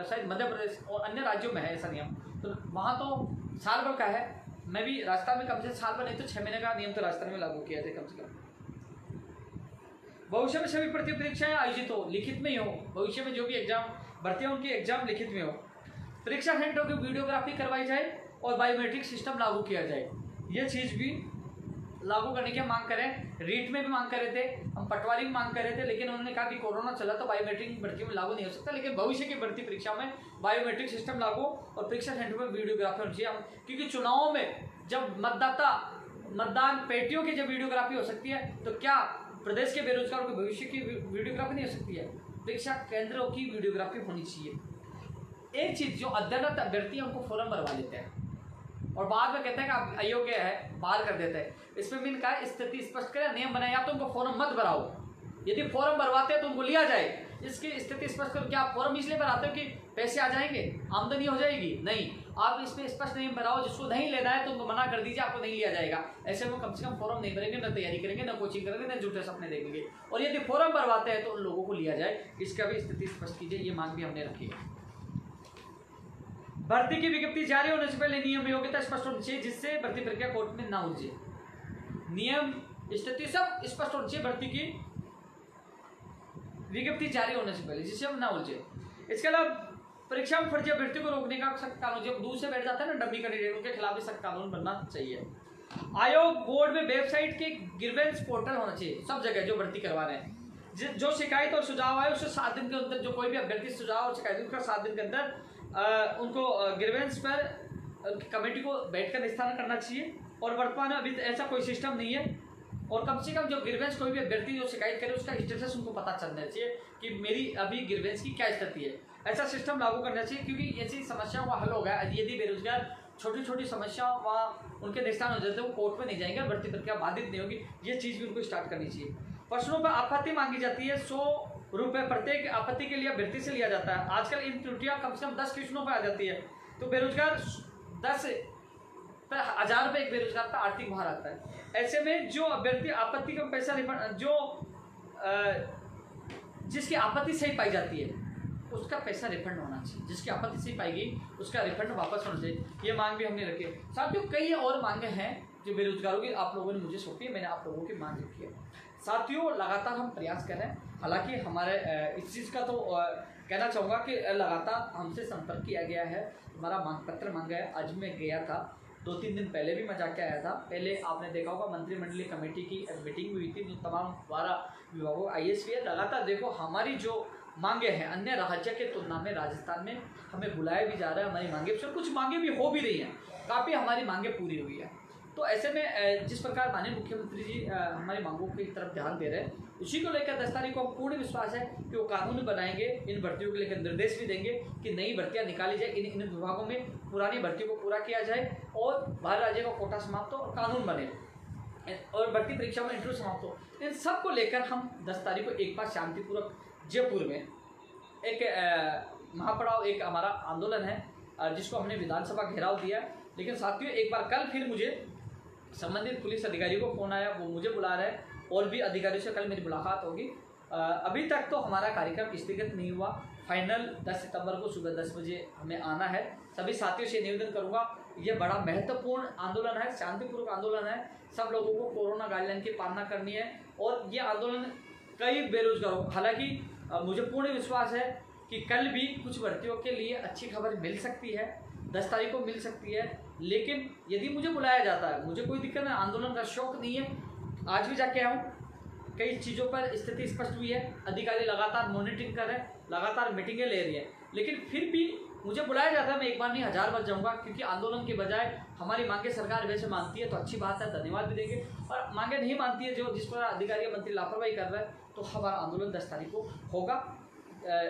शायद मध्य प्रदेश और अन्य राज्यों में है ऐसा नियम, तो वहाँ तो साल भर का है। मैं भी राजस्थान में कम से साल भर नहीं तो 6 महीने का नियम तो राजस्थान में लागू किया जाए कम से कम। भविष्य में सभी प्रतियोगी परीक्षाएं आयोजित हो, लिखित में ही हो। भविष्य में जो भी एग्जाम भर्ती उनकी एग्जाम लिखित में हो। परीक्षा सेंटरों की वीडियोग्राफी करवाई जाए और बायोमेट्रिक सिस्टम लागू किया जाए। ये चीज़ भी लागू करने की हम मांग करें। रीट में भी मांग कर रहे थे, हम पटवारी भी मांग कर रहे थे, लेकिन उन्होंने कहा कि कोरोना चला तो बायोमेट्रिक भर्ती में लागू नहीं हो सकता, लेकिन भविष्य की भर्ती परीक्षा में बायोमेट्रिक सिस्टम लागू और परीक्षा सेंटर में वीडियोग्राफी होनी चाहिए। क्योंकि चुनावों में जब मतदान पेटियों की जब वीडियोग्राफी हो सकती है, तो क्या प्रदेश के बेरोजगारों के भविष्य की वीडियोग्राफी नहीं हो सकती है? परीक्षा केंद्रों की वीडियोग्राफी होनी चाहिए। एक चीज़, जो अध्ययनरत अभ्यर्थी है उनको फॉर्म भरवा लेते हैं और बाद में कहते हैं कि आप अयोग्य है, बाहर कर देते हैं। इसमें भी इनका स्थिति स्पष्ट करें, नियम बनाए, या तो उनको फॉर्म मत भराओ, यदि फॉर्म भरवाते हैं तो उनको लिया जाए। इसकी स्थिति स्पष्ट करो। क्या आप फॉर्म इसलिए भराते हो कि पैसे आ जाएंगे, आमदनी हो जाएगी? नहीं, आप इसमें स्पष्ट नियम बनाओ, जिसको नहीं लेना है तो उनको मना कर दीजिए, आपको नहीं लिया जाएगा। ऐसे में कम से कम फॉर्म नहीं भरेंगे, न तैयारी करेंगे, न कोचिंग करेंगे, न झूठे सपने देखेंगे। और यदि फॉर्म भरवाते हैं तो उन लोगों को लिया जाए, इसका भी स्थिति स्पष्ट कीजिए। ये मांग भी हमने रखी है। भर्ती की विज्ञप्ति जारी होने से पहले नियम योग्यता स्पष्ट होनी चाहिए, जिससे भर्ती प्रक्रिया कोर्ट में ना उलझे। नियम स्थिति सब स्पष्ट होनी चाहिए भर्ती की विज्ञप्ति जारी होने से पहले, जिससे हम ना उलझे। इसके अलावा परीक्षा में फर्जी अभ्यर्थी को रोकने का सख्त कानून, जब दूर से बैठ जाता है ना डमी कैंडिडेट, उनके खिलाफ भी सख्त कानून बनना चाहिए। आयोग बोर्ड में वेबसाइट के ग्रीवेंस पोर्टल होना चाहिए सब जगह जो भर्ती करवा रहे हैं। जो शिकायत और सुझाव आए उससे 7 दिन के अंदर, जो कोई भी अभ्यर्थी सुझाव और शिकायत उसका 7 दिन के अंदर उनको ग्रीवेंस पर कमेटी को बैठकर निस्तारण करना चाहिए। और वर्तमान में अभी ऐसा कोई सिस्टम नहीं है और कम से कम जो ग्रीवेंस कोई भी अभ्यर्थी जो शिकायत करे उसका स्टेटस उनको पता चलना चाहिए कि मेरी अभी ग्रीवेंस की क्या स्थिति है। ऐसा सिस्टम लागू करना चाहिए, क्योंकि ऐसी समस्याओं का हल होगा यदि बेरोजगार छोटी छोटी समस्याओं वहाँ उनके निस्तारण हो जाते हैं, वो कोर्ट में नहीं जाएंगे, भर्ती प्रक्रिया बाधित नहीं होगी। ये चीज़ भी उनको स्टार्ट करनी चाहिए। प्रश्नों पर आपत्ति मांगी जाती है, 100 रुपये प्रत्येक आपत्ति के लिए अभ्यर्थी से लिया जाता है। आजकल इन त्रुटियां कम से कम 10 क्वेश्चनों पर आ जाती है, तो बेरोजगार 10,000 रुपये एक बेरोजगार का आर्थिक भार आता है। ऐसे में जो अभ्यर्थी आपत्ति का पैसा रिफंड, जिसकी आपत्ति सही पाई जाती है उसका पैसा रिफंड होना चाहिए, जिसकी आपत्ति सही पाई गई उसका रिफंड वापस होना चाहिए। ये मांग भी हमने रखी है। साथियों कई और मांगे हैं जो बेरोजगारों की आप लोगों ने मुझे सौंपी है, मैंने आप लोगों की मांग रखी है। साथियों लगातार हम प्रयास कर रहे हैं, हालांकि हमारे इस चीज़ का तो कहना चाहूँगा कि लगातार हमसे संपर्क किया गया है, हमारा मांग पत्र मांगा है। आज मैं गया था, 2-3 दिन पहले भी मैं जाके आया था। पहले आपने देखा होगा मंत्रिमंडलीय कमेटी की मीटिंग हुई थी जो तमाम 12 विभागों IAS भी है। लगातार देखो हमारी जो मांगे हैं अन्य राज्य के तुलना में राजस्थान में हमें बुलाया भी जा रहा है, हमारी मांगे कुछ मांगे भी हो भी रही हैं, काफ़ी हमारी मांगे पूरी हुई है। तो ऐसे में जिस प्रकार माननीय मुख्यमंत्री जी हमारी मांगों की तरफ ध्यान दे रहे हैं, उसी को लेकर 10 तारीख को हम पूर्ण विश्वास है कि वो कानून बनाएंगे, इन भर्तियों को लेकर निर्देश भी देंगे कि नई भर्तियां निकाली जाए, इन विभागों में पुरानी भर्तियों को पूरा किया जाए और बाहर राज्य का कोटा समाप्त हो और कानून बने और भर्ती परीक्षा में इंटरव्यू समाप्त हो। इन सब को लेकर हम 10 तारीख को एक बार शांतिपूर्वक जयपुर में एक महापड़ाव, एक हमारा आंदोलन है जिसको हमने विधानसभा घेराव दिया। लेकिन साथियों एक बार कल फिर मुझे संबंधित पुलिस अधिकारियों को फ़ोन आया, वो मुझे बुला रहे हैं और भी अधिकारियों से कल मेरी मुलाकात होगी। अभी तक तो हमारा कार्यक्रम स्थगित नहीं हुआ, फाइनल 10 सितंबर को सुबह 10 बजे हमें आना है। सभी साथियों से निवेदन करूंगा, ये बड़ा महत्वपूर्ण आंदोलन है, शांतिपूर्वक आंदोलन है। सब लोगों को कोरोना गाइडलाइन की पालना करनी है और ये आंदोलन कई बेरोजगारों, हालांकि मुझे पूर्ण विश्वास है कि कल भी कुछ भर्तियों के लिए अच्छी खबर मिल सकती है, 10 तारीख को मिल सकती है। लेकिन यदि मुझे बुलाया जाता है, मुझे कोई दिक्कत नहीं, आंदोलन का शौक नहीं है। आज भी जाके आऊँ, कई चीज़ों पर स्थिति स्पष्ट हुई है, अधिकारी लगातार मॉनिटरिंग कर रहे हैं, लगातार मीटिंगें ले रही है। लेकिन फिर भी मुझे बुलाया जाता है, मैं एक बार नहीं 1000 बार जाऊँगा, क्योंकि आंदोलन के बजाय हमारी मांगे सरकार वैसे मानती है तो अच्छी बात है, धन्यवाद भी देंगे। और मांगे नहीं मानती है, जो जिस पर अधिकारी मंत्री लापरवाही कर रहा है, तो हमारा आंदोलन 10 तारीख को होगा।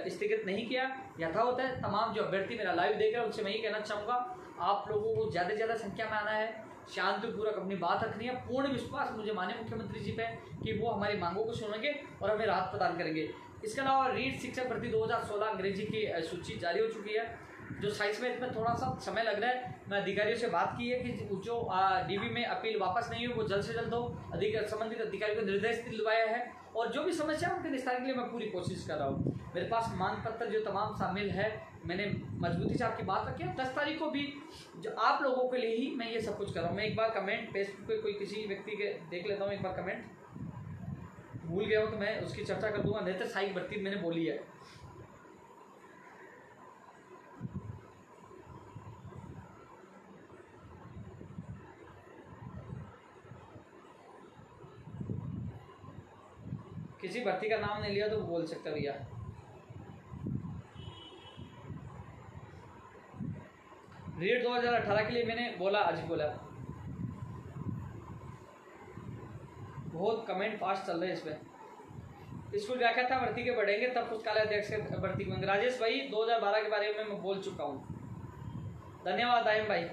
स्थगित नहीं किया, यथावत है। तमाम जो अभ्यर्थी मेरा लाइव देख रहे हैं उनसे मैं ही कहना चाहूँगा, आप लोगों को ज़्यादा से ज़्यादा संख्या में आना है, शांतिपूर्वक अपनी बात रखनी है। पूर्ण विश्वास मुझे माननीय मुख्यमंत्री जी पे कि वो हमारी मांगों को सुनेंगे और हमें राहत प्रदान करेंगे। इसके अलावा रीट शिक्षक भर्ती 2016 अंग्रेजी की सूची जारी हो चुकी है, जो साइंस में इसमें थोड़ा सा समय लग रहा है। मैं अधिकारियों से बात की है कि जो DV में अपील वापस नहीं हुई वो जल्द से जल्द हो, संबंधित अधिकारियों को निर्देश दिलवाया है और जो भी समस्या है उनके निस्तारण के लिए मैं पूरी कोशिश कर रहा हूँ। मेरे पास मांग पत्र जो तमाम शामिल है, मैंने मजबूती से आपकी बात रखी है। 10 तारीख को भी जो आप लोगों के लिए ही मैं ये सब कुछ कर रहा हूँ। मैं एक बार कमेंट फेसबुक पे कोई किसी व्यक्ति के देख लेता हूँ, एक बार कमेंट भूल गया हो तो मैं उसकी चर्चा कर दूंगा। नहीं तो सहायक भर्ती मैंने बोली है। किसी भर्ती का नाम नहीं लिया तो बोल सकता भैया। रीट 2018 के लिए मैंने बोला, आज बोला। बहुत कमेंट फास्ट चल रहे हैं इसमें। स्कूल व्याख्याता भर्ती के बढ़ेंगे तब पुस्तकालय अध्यक्ष के भर्ती में। राजेश भाई 2012 के बारे में मैं बोल चुका हूँ। धन्यवाद आयम भाई।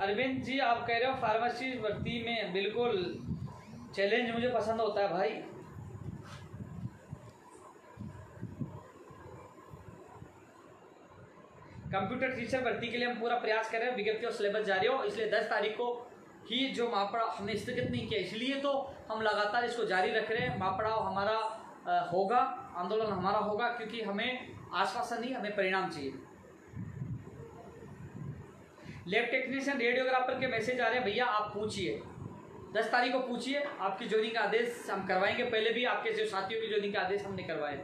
अरविंद जी आप कह रहे हो फार्मेसी भर्ती में, बिल्कुल चैलेंज मुझे पसंद होता है भाई। कंप्यूटर टीचर भर्ती के लिए हम पूरा प्रयास कर रहे हैं, विज्ञप्ति और सिलेबस जारी हो, इसलिए 10 तारीख को ही जो महापड़ाव हमने स्थगित नहीं किया, इसलिए तो हम लगातार इसको जारी रख रहे हैं। महापड़ाव हमारा होगा, आंदोलन हमारा होगा, क्योंकि हमें आश्वासन नहीं, हमें परिणाम चाहिए। लैब टेक्नीशियन रेडियोग्राफर के मैसेज आ रहे हैं, भैया आप पूछिए, 10 तारीख को पूछिए, आपकी ज्वाइनिंग का आदेश हम करवाएंगे। पहले भी आपके जो साथियों की ज्वाइनिंग का आदेश हमने करवाए।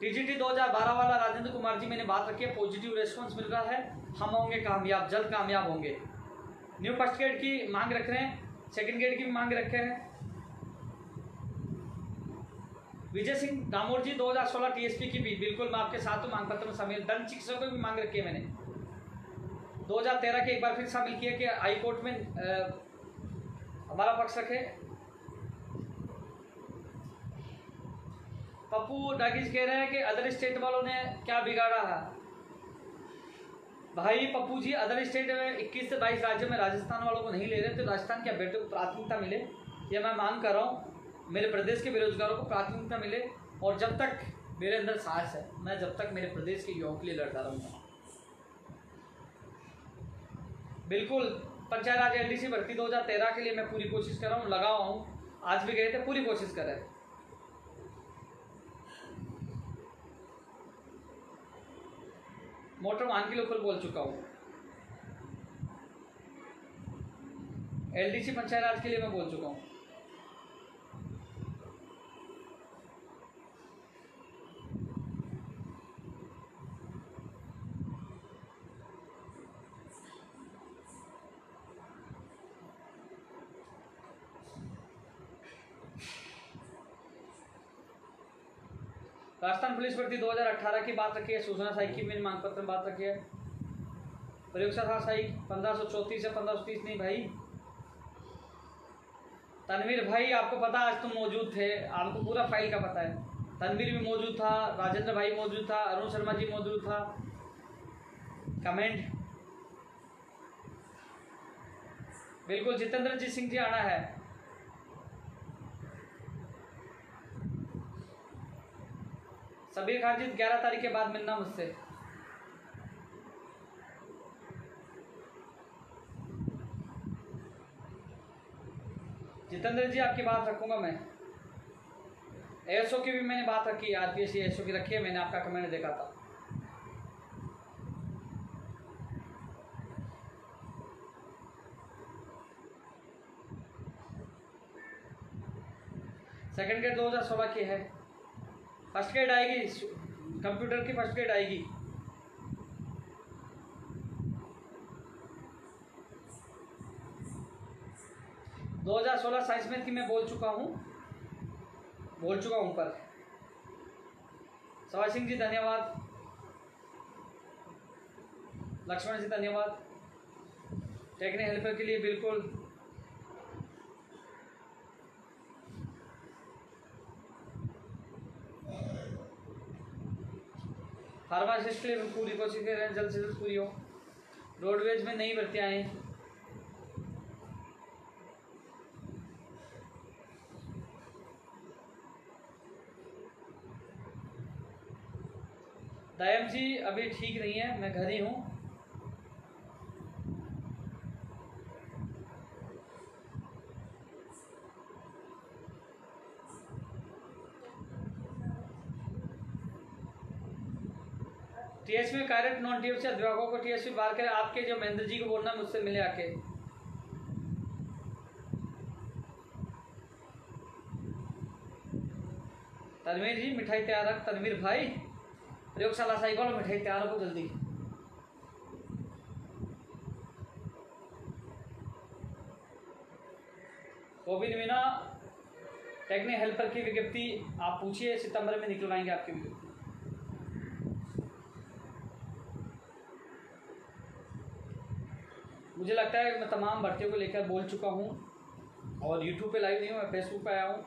TGT 2012 वाला राजेंद्र कुमार जी मैंने बात रखी है, पॉजिटिव रेस्पॉन्स मिल रहा है, हम होंगे कामयाब, जल्द कामयाब होंगे। न्यू फर्स्ट ग्रेड की मांग रख रहे हैं, सेकंड ग्रेड की भी मांग रखे हैं। विजय सिंह दामोर जी 2016 TSP की भी, बिल्कुल मैं आपके साथ हूँ, मांग पत्र में शामिल। दंत चिकित्सकों की भी मांग रखी है मैंने। 2013 के एक बार फिर शामिल किया कि हाई कोर्ट में हमारा पक्ष रखे। पप्पू डागिज कह रहे हैं कि अदर स्टेट वालों ने क्या बिगाड़ा है। भाई पप्पू जी, अदर स्टेट में 21 से 22 राज्यों में राजस्थान वालों को नहीं ले रहे, तो राजस्थान के अभ्यर्थियों को प्राथमिकता मिले, ये मैं मांग कर रहा हूँ। मेरे प्रदेश के बेरोजगारों को प्राथमिकता मिले, और जब तक मेरे अंदर साहस है, मैं जब तक मेरे प्रदेश के युवाओं के लिए लड़ता रहूँगा। बिल्कुल, पंचायत राज एलडीसी भर्ती 2013 के लिए मैं पूरी कोशिश कर रहा हूँ, लगा हुआ हूँ। आज भी गए थे, पूरी कोशिश कर रहे हैं। मोटर वाहन के लिए खुद बोल चुका हूँ। एलडीसी पंचायत राज के लिए मैं बोल चुका हूँ। राजस्थान पुलिस भर्ती 2018 की बात रखी है। सूचना सहायक की मैंने मांग पत्र में बात रखी है। प्रयोगशाला सहायक 1534 से 1530 नहीं भाई। तनवीर भाई, आपको पता आज तुम मौजूद थे, आपको पूरा फाइल का पता है। तनवीर भी मौजूद था, राजेंद्र भाई मौजूद था, अरुण शर्मा जी मौजूद था। कमेंट बिल्कुल, जितेंद्रजीत सिंह जी आना है। सबीर खान जी 11 तारीख के बाद मिलना मुझसे। जितेंद्र जी, आपकी बात रखूंगा मैं। एएसओ की भी मैंने बात रखी है, आरपीएस एएसओ की रखी है, मैंने आपका कमेंट देखा था। सेकंड ग्रेड 2016 की है। फर्स्ट ग्रेड आएगी, कंप्यूटर की फर्स्ट ग्रेड आएगी। दो 2016 साइंस मैथ की मैं बोल चुका हूँ पर। सवाई सिंह जी धन्यवाद, लक्ष्मण जी धन्यवाद टेक्निकल हेल्पर के लिए। बिल्कुल, फार्मासिस्ट के लिए पूरी कोशिश कर रहे हैं, जल्द से जल्द पूरी हो। रोडवेज में नई भर्तियाँ आए। दयाम जी अभी ठीक नहीं है, मैं घर ही हूँ। टीएसपी में कार्यरत नॉन टीएसपी अध्यापकों को टीएसपी बाहर करें। आपके जो महेंद्र जी को बोलना मुझसे मिले आके। तनवीर जी मिठाई तैयार रख। तनवीर भाई, प्रयोगशाला साइकिल मिठाई तैयार रखो जल्दी। गोविंद मीना टेक्निकल हेल्पर की विज्ञप्ति आप पूछिए, सितंबर में निकलवाएंगे आपकी विज्ञप्ति। मुझे लगता है मैं तमाम भर्तियों को लेकर बोल चुका हूँ, और यूट्यूब पे लाइव नहीं हूँ, मैं फेसबुक पे आया हूँ।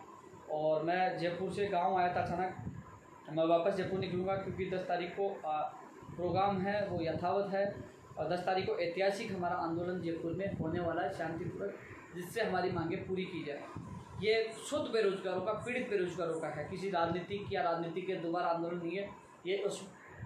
और मैं जयपुर से गांव आया था अचानक, मैं वापस जयपुर निकलूँगा क्योंकि 10 तारीख को प्रोग्राम है वो यथावत है, और 10 तारीख को ऐतिहासिक हमारा आंदोलन जयपुर में होने वाला है शांतिपूर्वक, जिससे हमारी मांगें पूरी की जाए। ये शुद्ध बेरोजगारों का, पीड़ित बेरोजगारों का है, किसी राजनीतिक या राजनीति के दोबारा आंदोलन नहीं है। ये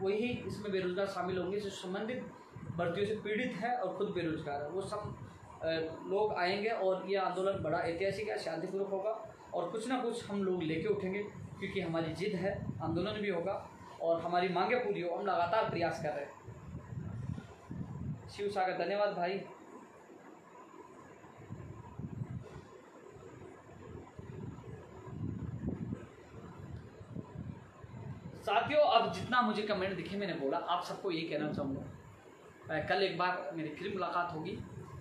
वही इसमें बेरोजगार शामिल होंगे जो संबंधित भर्तियों से पीड़ित है और खुद बेरोजगार है, वो सब लोग आएंगे, और ये आंदोलन बड़ा ऐतिहासिक है, शांतिपूर्वक होगा, और कुछ ना कुछ हम लोग लेके उठेंगे क्योंकि हमारी जिद है। आंदोलन भी होगा और हमारी मांगें पूरी हो, हम लगातार प्रयास कर रहे हैं। शिव सागर धन्यवाद भाई। साथियों, अब जितना मुझे कमेंट दिखे मैंने बोला, आप सबको ये कहना चाहूँगा, कल एक बार मेरी फिर मुलाकात होगी,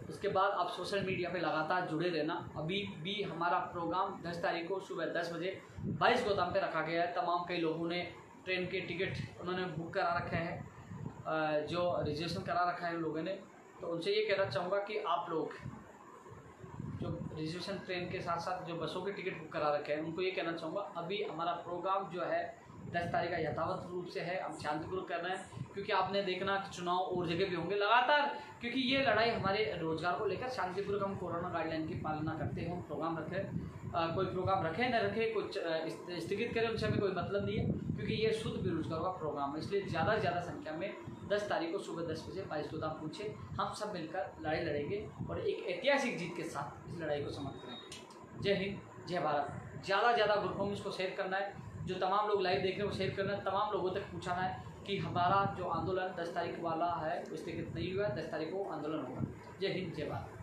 उसके बाद आप सोशल मीडिया पे लगातार जुड़े रहना। अभी भी हमारा प्रोग्राम 10 तारीख को सुबह 10 बजे 22 गोदाम पे रखा गया है। तमाम कई लोगों ने ट्रेन के टिकट उन्होंने बुक करा रखे हैं, जो रिजर्वेशन करा रखा है उन लोगों ने, तो उनसे ये कहना चाहूँगा कि आप लोग जो रिजर्वेशन ट्रेन के साथ साथ जो बसों के टिकट बुक करा रखे हैं उनको ये कहना चाहूँगा, अभी हमारा प्रोग्राम जो है 10 तारीख का यथावत रूप से है, हम शांतिपूर्वक करना है, क्योंकि आपने देखना कि चुनाव और जगह भी होंगे लगातार, क्योंकि ये लड़ाई हमारे रोजगार को लेकर शांतिपूर्वक हम कोरोना गाइडलाइन की पालना करते हैं, प्रोग्राम रखें, कोई प्रोग्राम रखे न रखे, कुछ स्थगित करें, उनसे हमें कोई मतलब नहीं है, क्योंकि ये शुद्ध बेरोजगारों का प्रोग्राम है। इसलिए ज़्यादा से ज़्यादा संख्या में 10 तारीख को सुबह 10 बजे 22 गोदाम पूछे, हम सब मिलकर लड़ाई लड़ेंगे और एक ऐतिहासिक जीत के साथ इस लड़ाई को समाप्त करेंगे। जय हिंद, जय भारत। ज़्यादा से ज़्यादा ग्रुपों में इसको शेयर करना है, जो तमाम लोग लाइव देख रहे हैं वो शेयर करना है, तमाम लोगों तक पहुँचाना है कि हमारा जो आंदोलन 10 तारीख वाला है वो स्थगित नहीं हुआ, 10 तारीख को आंदोलन होगा। जय हिंद, जय भारत।